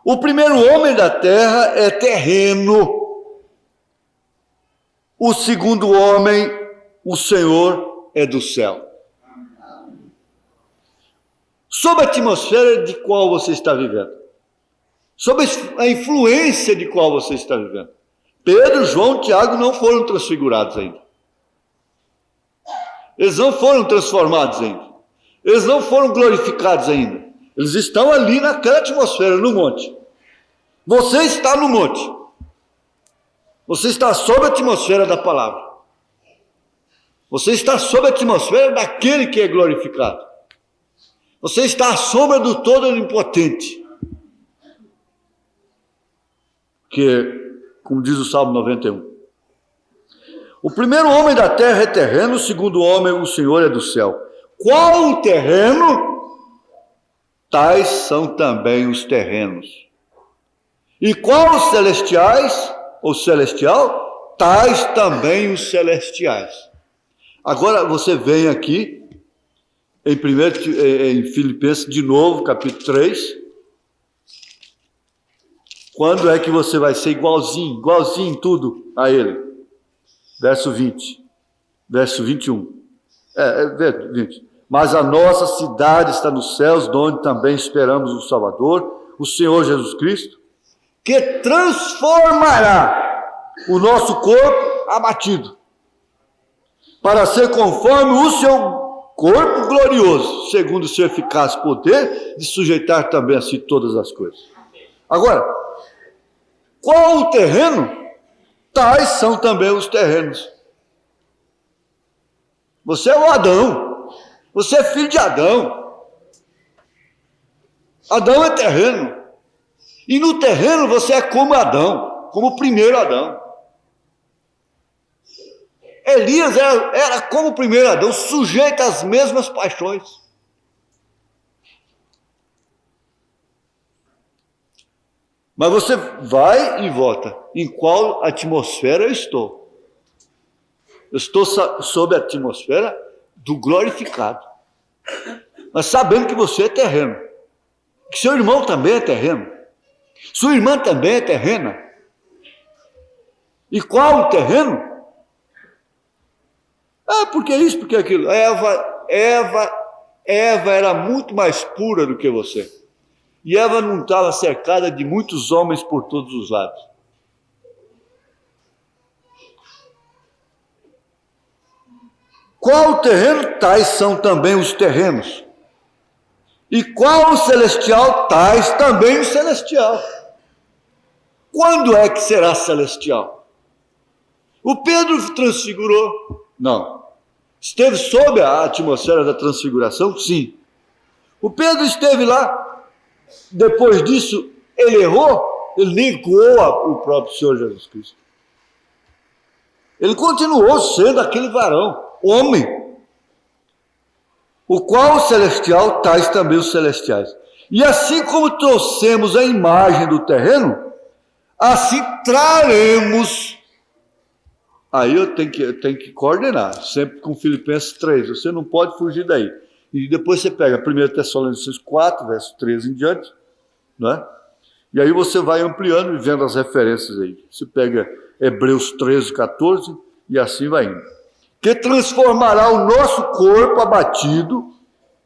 O primeiro homem da terra é terreno. O segundo homem, o Senhor, é do céu. Sob a atmosfera de qual você está vivendo? Sob a influência de qual você está vivendo? Pedro, João, Tiago não foram transfigurados ainda. Eles não foram transformados ainda. Eles não foram glorificados ainda. Eles estão ali naquela atmosfera, no monte. Você está no monte. Você está sob a atmosfera da palavra. Você está sob a atmosfera daquele que é glorificado. Você está à sombra do Todo-Onipotente. Que, como diz o Salmo 91. O primeiro homem da terra é terreno, o segundo homem, o Senhor, é do céu. Qual o terreno? Tais são também os terrenos. E qual os celestiais? O celestial? Tais também os celestiais. Agora você vem aqui, em Filipenses, de novo, capítulo 3. Quando é que você vai ser igualzinho em tudo a ele? Verso 20, verso 21. 20. Mas a nossa cidade está nos céus, de onde também esperamos o Salvador, o Senhor Jesus Cristo, que transformará o nosso corpo abatido, para ser conforme o seu corpo glorioso, segundo o seu eficaz poder, de sujeitar também a si todas as coisas. Agora, qual o terreno? Tais são também os terrenos. Você é o Adão. Você é filho de Adão. Adão é terreno. E no terreno você é como Adão, como o primeiro Adão. Elias era como o primeiro Adão, sujeito às mesmas paixões. Mas você vai e volta. Em qual atmosfera eu estou? Eu estou sob a atmosfera do glorificado. Mas sabendo que você é terreno. Que seu irmão também é terreno. Sua irmã também é terrena. E qual o terreno? Porque isso, porque aquilo. Eva era muito mais pura do que você. E Eva não estava cercada de muitos homens por todos os lados. Qual o terreno? Tais são também os terrenos. E qual o celestial? Tais também o celestial. Quando é que será celestial? O Pedro transfigurou? Não. Esteve sob a atmosfera da transfiguração? Sim. O Pedro esteve lá. Depois disso, ele errou, ele negou o próprio Senhor Jesus Cristo. Ele continuou sendo aquele varão, homem, o qual o celestial, tais também os celestiais. E assim como trouxemos a imagem do terreno, assim traremos. Aí eu tenho que coordenar, sempre com Filipenses 3, você não pode fugir daí. E depois você pega 1 Tessalonicenses 4, verso 13 em diante, né? E aí você vai ampliando e vendo as referências aí. Você pega Hebreus 13, 14 e assim vai indo. Que transformará o nosso corpo abatido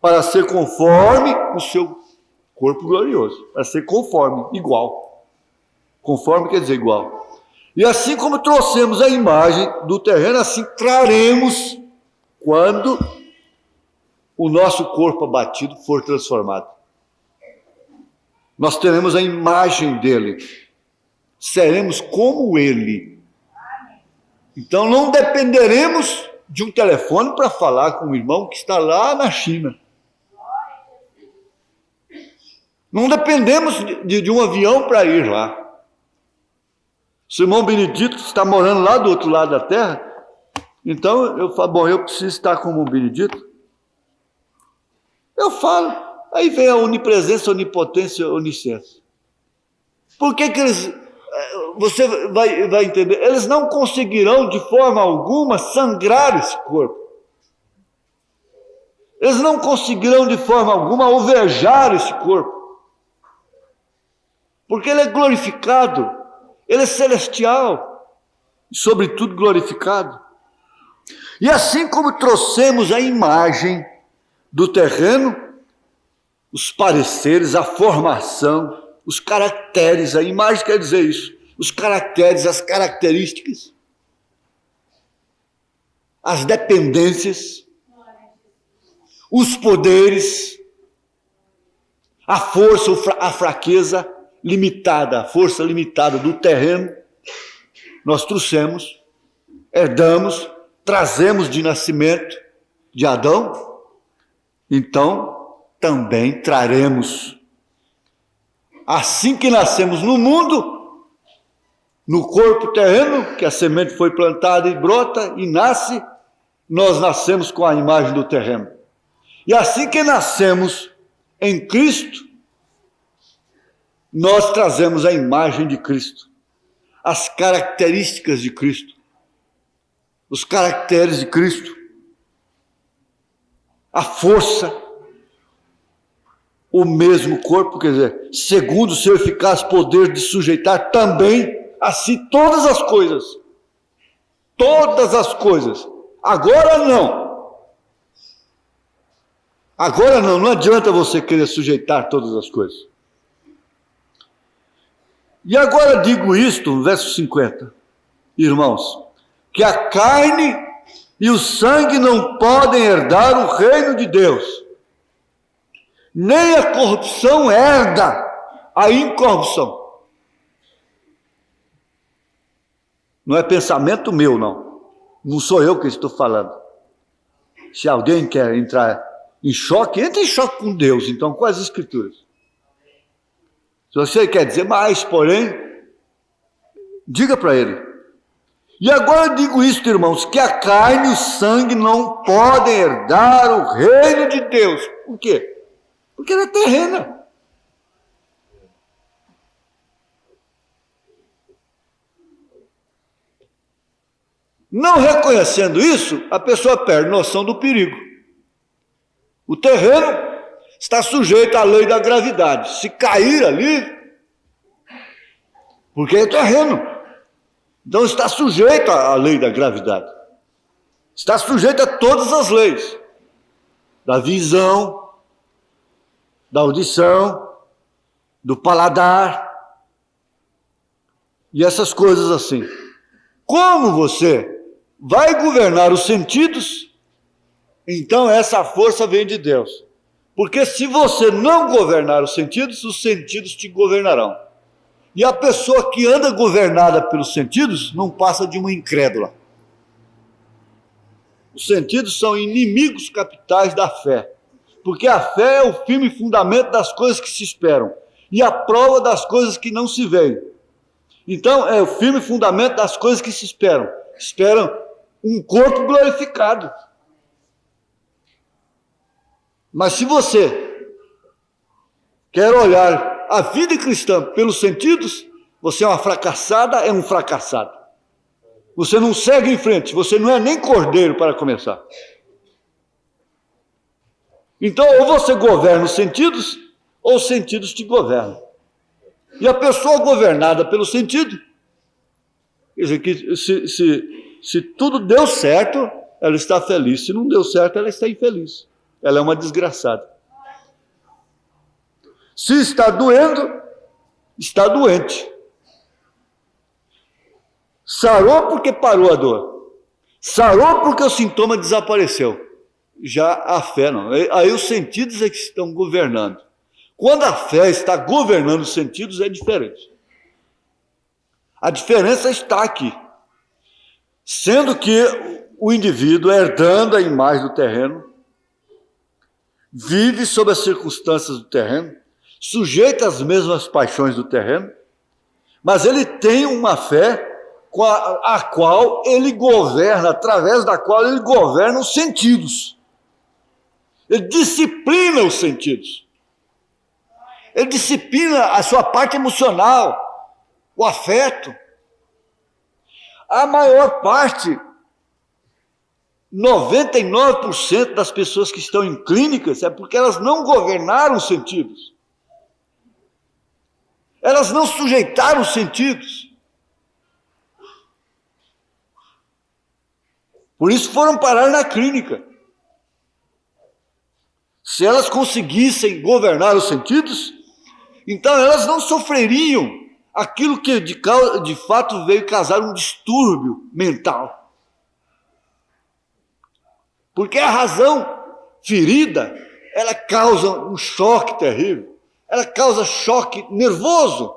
para ser conforme o seu corpo glorioso. Para ser conforme, igual. Conforme quer dizer igual. E assim como trouxemos a imagem do terreno, assim traremos quando o nosso corpo abatido for transformado. Nós teremos a imagem dele. Seremos como ele. Então não dependeremos de um telefone para falar com um irmão que está lá na China. Não dependemos de um avião para ir lá. Se o irmão Benedito está morando lá do outro lado da terra, Então eu falo, bom, eu preciso estar como um Benedito. Eu falo, aí vem a onipresença, onipotência, onisciência. Por que eles, você vai entender, eles não conseguirão de forma alguma sangrar esse corpo. Eles não conseguirão de forma alguma alvejar esse corpo. Porque ele é glorificado, ele é celestial, e sobretudo glorificado. E assim como trouxemos a imagem do terreno, os pareceres, a formação, os caracteres, a imagem quer dizer isso, os caracteres, as características, as dependências, os poderes, a força, a fraqueza limitada, a força limitada do terreno, nós trouxemos, herdamos, trazemos de nascimento de Adão, então também traremos. Assim que nascemos no mundo, no corpo terreno, que a semente foi plantada e brota e nasce, nós nascemos com a imagem do terreno. E assim que nascemos em Cristo, nós trazemos a imagem de Cristo, as características de Cristo, os caracteres de Cristo, a força, o mesmo corpo, quer dizer, segundo o seu eficaz poder de sujeitar também a si todas as coisas. Todas as coisas. Agora não adianta você querer sujeitar todas as coisas. E agora digo isto, no verso 50, irmãos, que a carne e o sangue não podem herdar o reino de Deus, nem a corrupção herda a incorrupção. Não é pensamento meu, não sou eu que estou falando. Se alguém quer entrar em choque, entre em choque com Deus, então, com as Escrituras. Se você quer dizer mais, porém, diga para ele. E agora eu digo isto, irmãos, que a carne e o sangue não podem herdar o reino de Deus. Por quê? Porque ela é terrena. Não reconhecendo isso, a pessoa perde noção do perigo. O terreno está sujeito à lei da gravidade. Se cair ali, porque é terreno, então está sujeito à lei da gravidade. Está sujeito a todas as leis. Da visão, da audição, do paladar, e essas coisas assim. Como você vai governar os sentidos, então essa força vem de Deus. Porque se você não governar os sentidos te governarão. E a pessoa que anda governada pelos sentidos não passa de uma incrédula. Os sentidos são inimigos capitais da fé. Porque a fé é o firme fundamento das coisas que se esperam e a prova das coisas que não se veem. Então, é o firme fundamento das coisas que se esperam. Esperam um corpo glorificado. Mas se você quer olhar a vida cristã pelos sentidos, você é uma fracassada, é um fracassado. Você não segue em frente, você não é nem cordeiro para começar. Então, ou você governa os sentidos, ou os sentidos te governam. E a pessoa governada pelo sentido, quer dizer que se tudo deu certo, ela está feliz. Se não deu certo, ela está infeliz. Ela é uma desgraçada. Se está doendo, está doente. Sarou porque parou a dor. Sarou porque o sintoma desapareceu. Já a fé não. Aí os sentidos é que estão governando. Quando a fé está governando os sentidos, é diferente. A diferença está aqui. Sendo que o indivíduo, herdando a imagem do terreno, vive sob as circunstâncias do terreno, sujeito às mesmas paixões do terreno, mas ele tem uma fé a qual ele governa, através da qual ele governa os sentidos. Ele disciplina os sentidos. Ele disciplina a sua parte emocional, o afeto. A maior parte, 99% das pessoas que estão em clínicas é porque elas não governaram os sentidos. Elas não sujeitaram os sentidos. Por isso foram parar na clínica. Se elas conseguissem governar os sentidos, então elas não sofreriam aquilo que de fato veio causar um distúrbio mental. Porque a razão ferida, ela causa um choque terrível. Ela causa choque nervoso.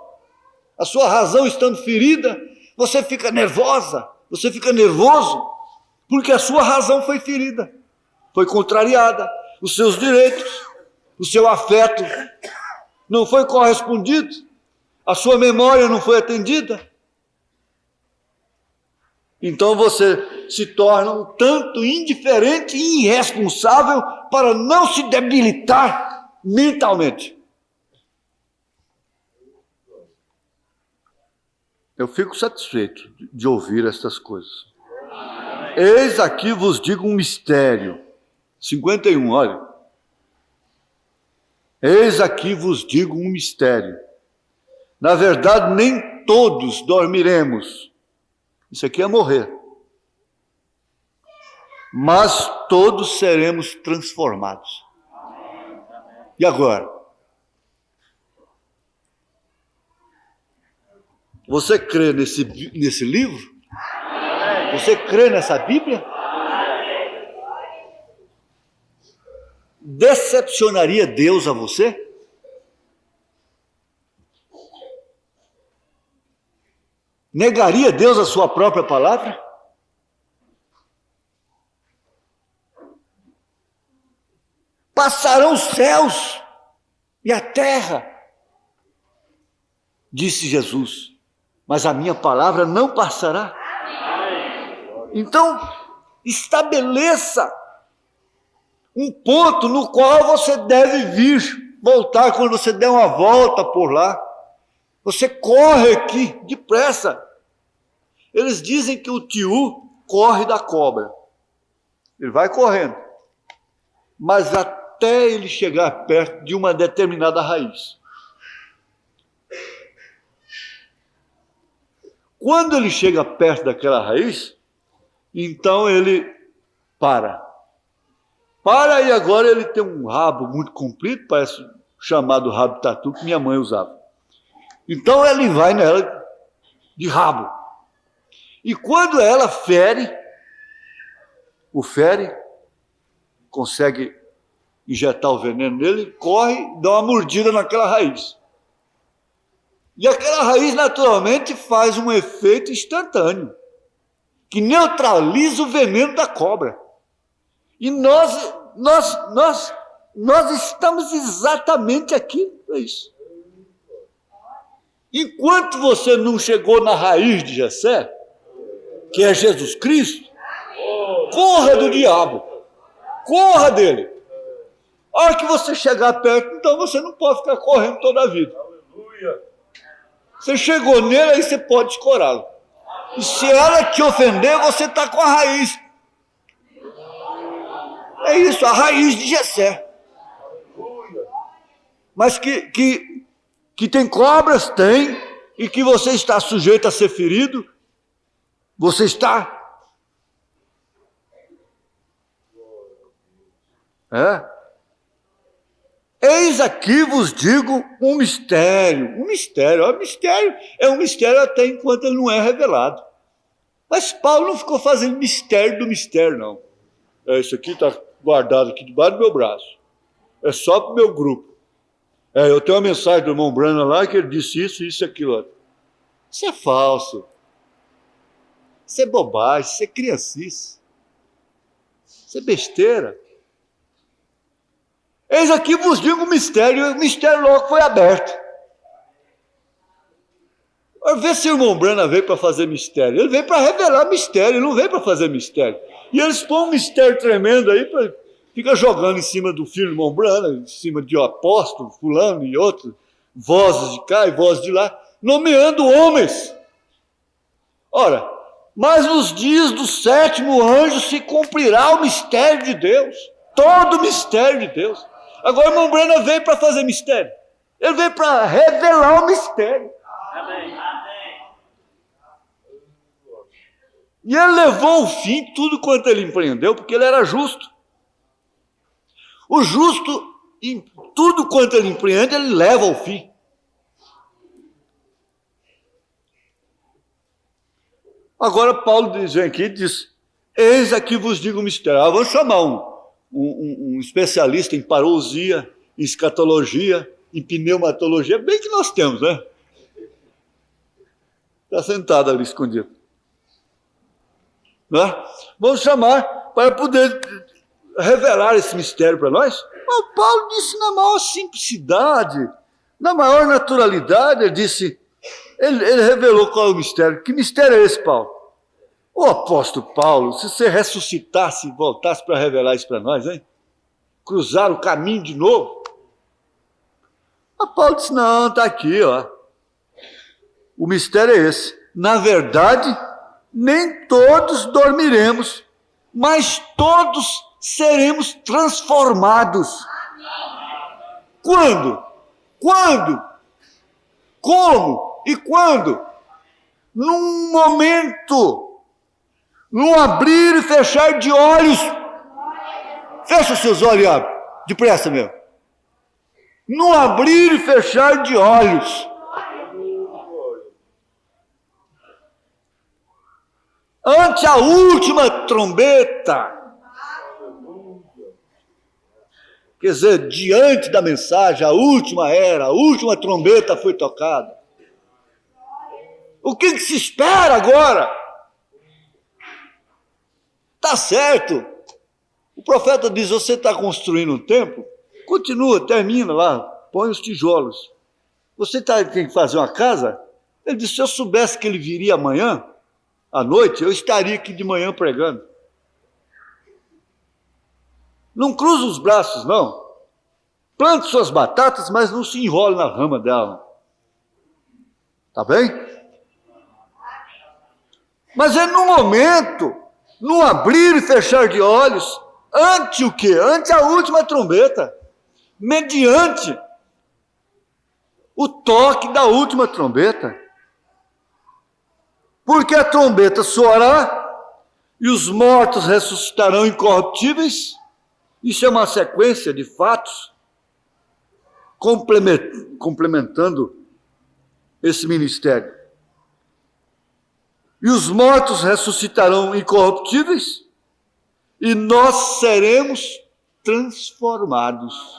A sua razão estando ferida, você fica nervosa, você fica nervoso, porque a sua razão foi ferida, foi contrariada, os seus direitos, o seu afeto não foi correspondido, a sua memória não foi atendida. Então você se torna um tanto indiferente e irresponsável para não se debilitar mentalmente. Eu fico satisfeito de ouvir estas coisas. Eis aqui vos digo um mistério. 51, olha. Eis aqui vos digo um mistério. Na verdade, nem todos dormiremos. Isso aqui é morrer. Mas todos seremos transformados. E agora? Você crê nesse livro? Você crê nessa Bíblia? Decepcionaria Deus a você? Negaria Deus a sua própria palavra? Passarão os céus e a terra, disse Jesus, mas a minha palavra não passará. Então, estabeleça um ponto no qual você deve vir, voltar quando você der uma volta por lá. Você corre aqui, depressa. Eles dizem que o tiu corre da cobra. Ele vai correndo. Mas até ele chegar perto de uma determinada raiz. Quando ele chega perto daquela raiz, então ele para. Para, e agora ele tem um rabo muito comprido, parece o chamado rabo tatu que minha mãe usava. Então ele vai nela de rabo. E quando ela fere, consegue injetar o veneno nele, corre e dá uma mordida naquela raiz. E aquela raiz naturalmente faz um efeito instantâneo, que neutraliza o veneno da cobra. E nós estamos exatamente aqui para isso. Enquanto você não chegou na raiz de Jessé, que é Jesus Cristo, corra do diabo, corra dele. A hora que você chegar perto, então você não pode ficar correndo toda a vida. Você chegou nele, aí você pode escorá-lo. E se ela te ofender, você está com a raiz. É isso, a raiz de Jessé. Mas que tem cobras, tem, e que você está sujeito a ser ferido, você está. Eis aqui vos digo um mistério. Um mistério é um mistério até enquanto ele não é revelado. Mas Paulo não ficou fazendo mistério do mistério, não. Isso aqui está guardado aqui debaixo do meu braço. É só para o meu grupo. Eu tenho uma mensagem do irmão Branham lá que ele disse isso, isso e aquilo. Isso é falso. Isso é bobagem, isso é criancice. Isso é besteira. Eis aqui vos digo um mistério, e o mistério logo foi aberto. Vê se o irmão Brana veio para fazer mistério. Ele veio para revelar mistério, ele não veio para fazer mistério. E eles põem um mistério tremendo aí, fica jogando em cima do filho do irmão Brana, em cima de apóstolo, fulano e outro, vozes de cá e vozes de lá, nomeando homens. Ora, mas nos dias do sétimo anjo se cumprirá o mistério de Deus, todo o mistério de Deus. Agora o irmão Brana veio para fazer mistério, ele veio para revelar o mistério. Amém. E ele levou ao fim tudo quanto ele empreendeu, porque ele era justo. O justo, em tudo quanto ele empreende, ele leva ao fim. Agora Paulo vem aqui e diz, eis aqui vos digo o mistério. Vamos chamar um especialista em parousia, em escatologia, em pneumatologia, bem que nós temos, né? Está sentado ali escondido. Né? Vamos chamar para poder revelar esse mistério para nós. O Paulo disse na maior simplicidade, na maior naturalidade, ele disse, ele revelou qual é o mistério. Que mistério é esse, Paulo? O apóstolo Paulo, se você ressuscitasse e voltasse para revelar isso para nós, hein? Cruzar o caminho de novo. O Paulo disse, não, está aqui, ó. O mistério é esse. Na verdade, nem todos dormiremos, mas todos seremos transformados. Quando? Quando? Como? E quando? Num momento, num abrir e fechar de olhos. Fecha os seus olhos e abre, depressa mesmo. Num abrir e fechar de olhos. Ante a última trombeta, quer dizer, diante da mensagem, a última era, a última trombeta foi tocada. O que se espera agora? Está certo. O profeta diz, você está construindo um templo? Continua, termina lá, põe os tijolos. Você tem que fazer uma casa? Ele disse, se eu soubesse que ele viria amanhã, à noite, eu estaria aqui de manhã pregando. Não cruza os braços, não. Plante suas batatas, mas não se enrole na rama dela. Tá bem? Mas é no momento, no abrir e fechar de olhos, ante o quê? Ante a última trombeta. Mediante o toque da última trombeta. Porque a trombeta soará e os mortos ressuscitarão incorruptíveis. Isso é uma sequência de fatos complementando esse ministério. E os mortos ressuscitarão incorruptíveis e nós seremos transformados.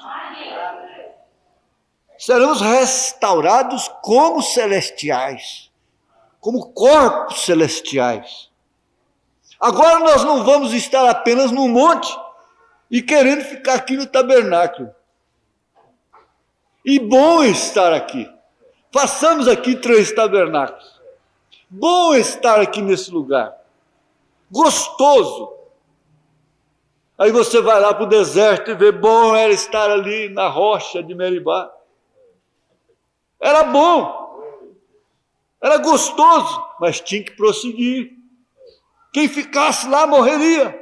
Seremos restaurados como celestiais. Como corpos celestiais. Agora nós não vamos estar apenas no monte e querendo ficar aqui no tabernáculo. E bom estar aqui. Façamos aqui 3 tabernáculos. Bom estar aqui nesse lugar. Gostoso. Aí você vai lá para o deserto e vê, bom era estar ali na rocha de Meribá. Era bom. Era gostoso, mas tinha que prosseguir. Quem ficasse lá morreria.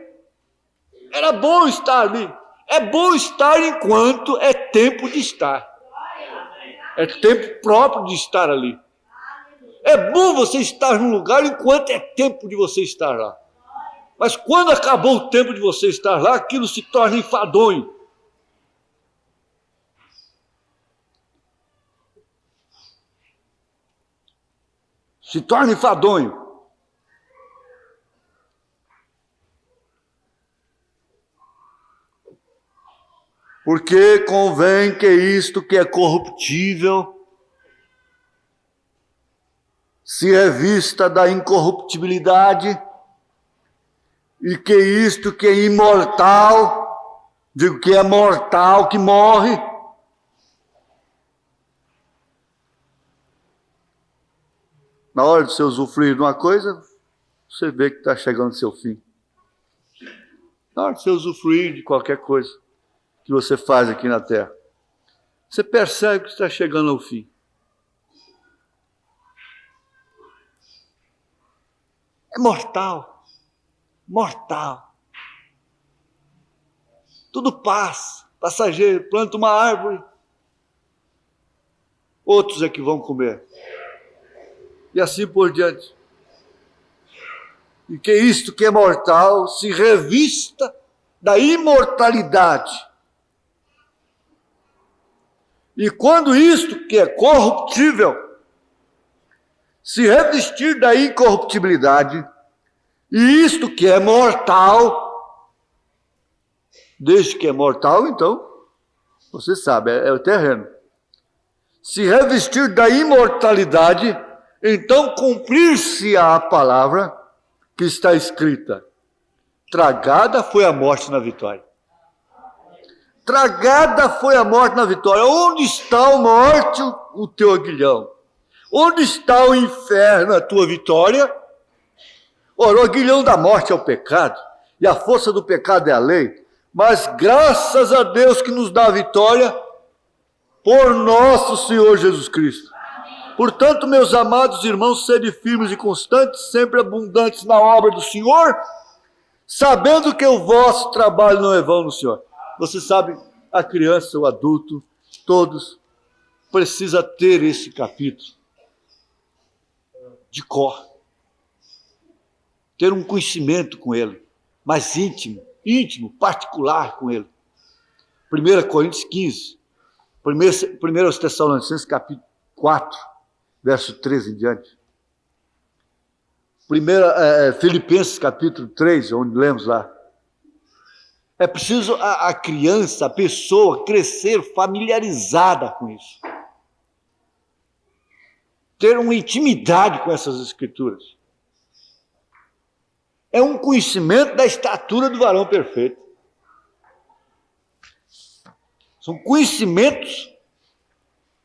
Era bom estar ali. É bom estar enquanto é tempo de estar. É tempo próprio de estar ali. É bom você estar num lugar enquanto é tempo de você estar lá. Mas quando acabou o tempo de você estar lá, aquilo se torna enfadonho. Se torna enfadonho. Porque convém que isto que é corruptível se revista da incorruptibilidade e que isto que é imortal, digo que é mortal, que morre, Na hora de você usufruir de uma coisa, você vê que está chegando ao seu fim. Na hora de você usufruir de qualquer coisa que você faz aqui na terra, você percebe que está chegando ao fim. É mortal. Mortal. Tudo passa, passageiro, planta uma árvore, outros é que vão comer. E assim por diante. E que isto que é mortal se revista da imortalidade. E quando isto que é corruptível se revestir da incorruptibilidade, e isto que é mortal, desde que é mortal, então, você sabe, é o terreno. Se revestir da imortalidade, então cumprir-se a palavra que está escrita: tragada foi a morte na vitória. Tragada foi a morte na vitória. Onde está a morte, o teu aguilhão? Onde está o inferno, a tua vitória? Ora, o aguilhão da morte é o pecado, e a força do pecado é a lei, mas graças a Deus que nos dá a vitória por nosso Senhor Jesus Cristo. Portanto, meus amados irmãos, sede firmes e constantes, sempre abundantes na obra do Senhor, sabendo que o vosso trabalho não é vão no Senhor. Você sabe, a criança, o adulto, todos precisa ter esse capítulo de cor. Ter um conhecimento com ele, mais íntimo, particular com ele. 1 Coríntios 15, 1 Tessalonicenses capítulo 4, verso 13 em diante. Filipenses capítulo 3, onde lemos lá. É preciso a criança, a pessoa, crescer familiarizada com isso. Ter uma intimidade com essas escrituras. É um conhecimento da estatura do varão perfeito. São conhecimentos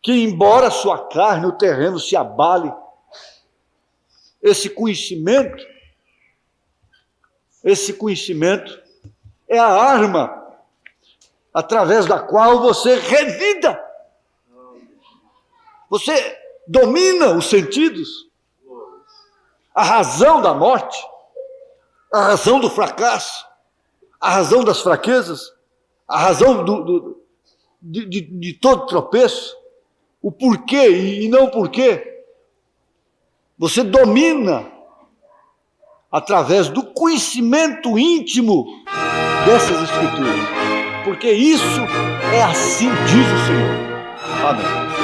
que, embora a sua carne, o terreno se abale, esse conhecimento é a arma através da qual você revida. Você domina os sentidos, a razão da morte, a razão do fracasso, a razão das fraquezas, a razão de todo tropeço, o porquê e não porquê. Você domina através do conhecimento íntimo dessas escrituras, porque isso é assim diz o Senhor. Amém.